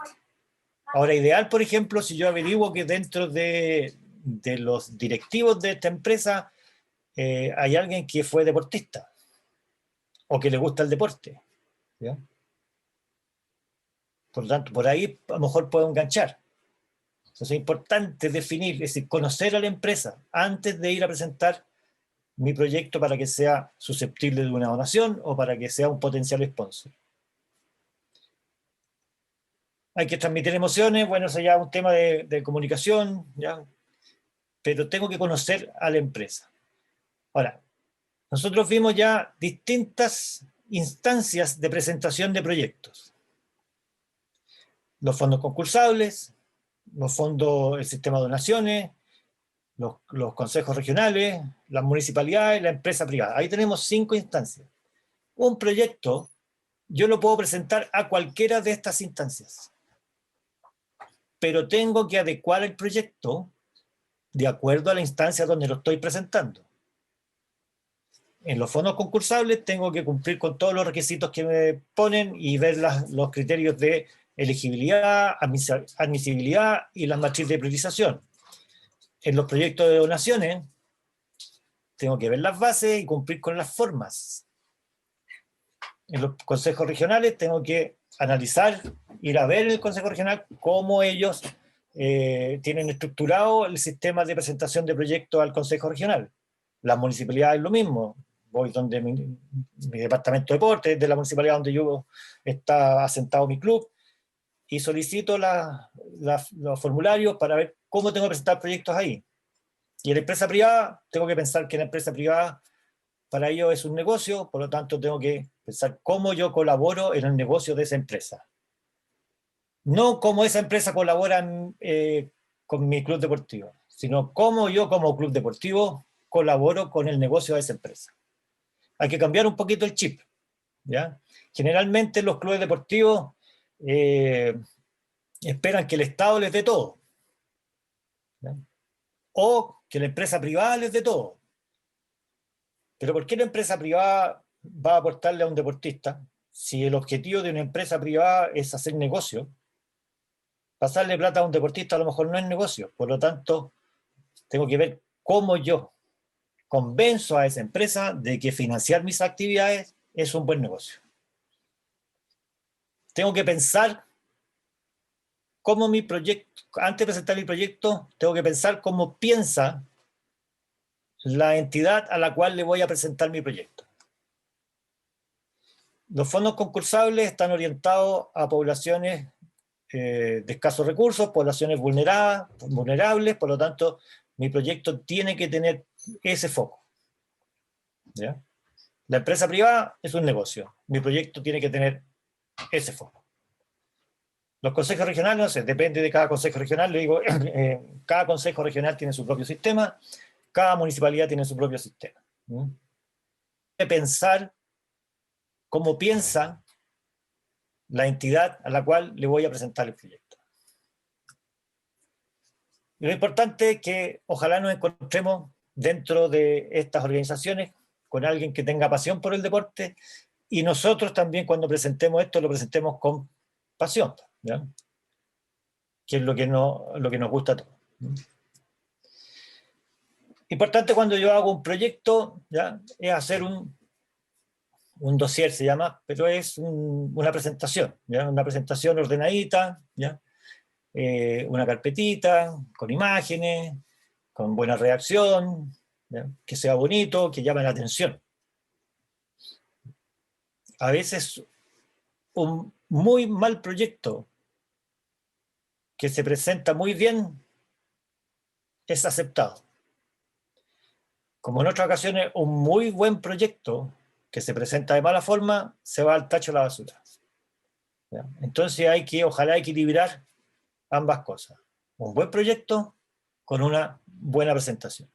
Ahora, ideal, por ejemplo, si yo averiguo que dentro de los directivos de esta empresa hay alguien que fue deportista o que le gusta el deporte, ¿ya? Por lo tanto, por ahí a lo mejor puedo enganchar. Entonces es importante definir, es decir, conocer a la empresa antes de ir a presentar mi proyecto para que sea susceptible de una donación o para que sea un potencial sponsor. Hay que transmitir emociones, bueno, eso ya es un tema de comunicación, ¿ya? Pero tengo que conocer a la empresa. Ahora, nosotros vimos ya distintas instancias de presentación de proyectos. Los fondos concursables, los fondos, el sistema de donaciones, los consejos regionales, las municipalidades, la empresa privada. Ahí tenemos 5 instancias. Un proyecto yo lo puedo presentar a cualquiera de estas instancias, pero tengo que adecuar el proyecto de acuerdo a la instancia donde lo estoy presentando. En los fondos concursables tengo que cumplir con todos los requisitos que me ponen y ver los criterios de elegibilidad, admisibilidad y las matrices de priorización. En los proyectos de donaciones tengo que ver las bases y cumplir con las formas. En los consejos regionales tengo que analizar, ir a ver en el consejo regional cómo ellos tienen estructurado el sistema de presentación de proyectos al consejo regional. Las municipalidades lo mismo. Voy donde mi departamento de deporte, de la municipalidad donde yo está asentado mi club, y solicito los formularios para ver cómo tengo que presentar proyectos ahí. Y en la empresa privada, tengo que pensar que la empresa privada para ello es un negocio, por lo tanto tengo que pensar cómo yo colaboro en el negocio de esa empresa. No cómo esa empresa colabora con mi club deportivo, sino cómo yo como club deportivo colaboro con el negocio de esa empresa. Hay que cambiar un poquito el chip, ¿ya? Generalmente los clubes deportivos esperan que el Estado les dé todo, ¿ya? O que la empresa privada les dé todo. Pero ¿por qué la empresa privada va a aportarle a un deportista si el objetivo de una empresa privada es hacer negocio? Pasarle plata a un deportista a lo mejor no es negocio. Por lo tanto, tengo que ver cómo yo convenzo a esa empresa de que financiar mis actividades es un buen negocio. Tengo que pensar cómo mi proyecto, antes de presentar mi proyecto, tengo que pensar cómo piensa la entidad a la cual le voy a presentar mi proyecto. Los fondos concursables están orientados a poblaciones de escasos recursos, poblaciones vulnerables, por lo tanto, mi proyecto tiene que tener ese foco, ¿ya? La empresa privada es un negocio. Mi proyecto tiene que tener ese foco. Los consejos regionales, no sé, depende de cada consejo regional. Le digo, cada consejo regional tiene su propio sistema, cada municipalidad tiene su propio sistema. De pensar cómo piensa la entidad a la cual le voy a presentar el proyecto. Y lo importante es que ojalá nos encontremos dentro de estas organizaciones con alguien que tenga pasión por el deporte, y nosotros también cuando presentemos esto lo presentemos con pasión, ¿ya? Que es lo que nos gusta a todos. Importante cuando yo hago un proyecto, ¿ya? Es hacer un dossier, se llama, pero es una presentación, ¿ya? Una presentación ordenadita, ¿ya? Una carpetita con imágenes, con buena redacción, ¿ya? Que sea bonito, que llame la atención. A veces un muy mal proyecto que se presenta muy bien es aceptado. Como en otras ocasiones, un muy buen proyecto que se presenta de mala forma se va al tacho de la basura. ¿Ya? Entonces hay que, ojalá, equilibrar ambas cosas. Un buen proyecto con una buena presentación.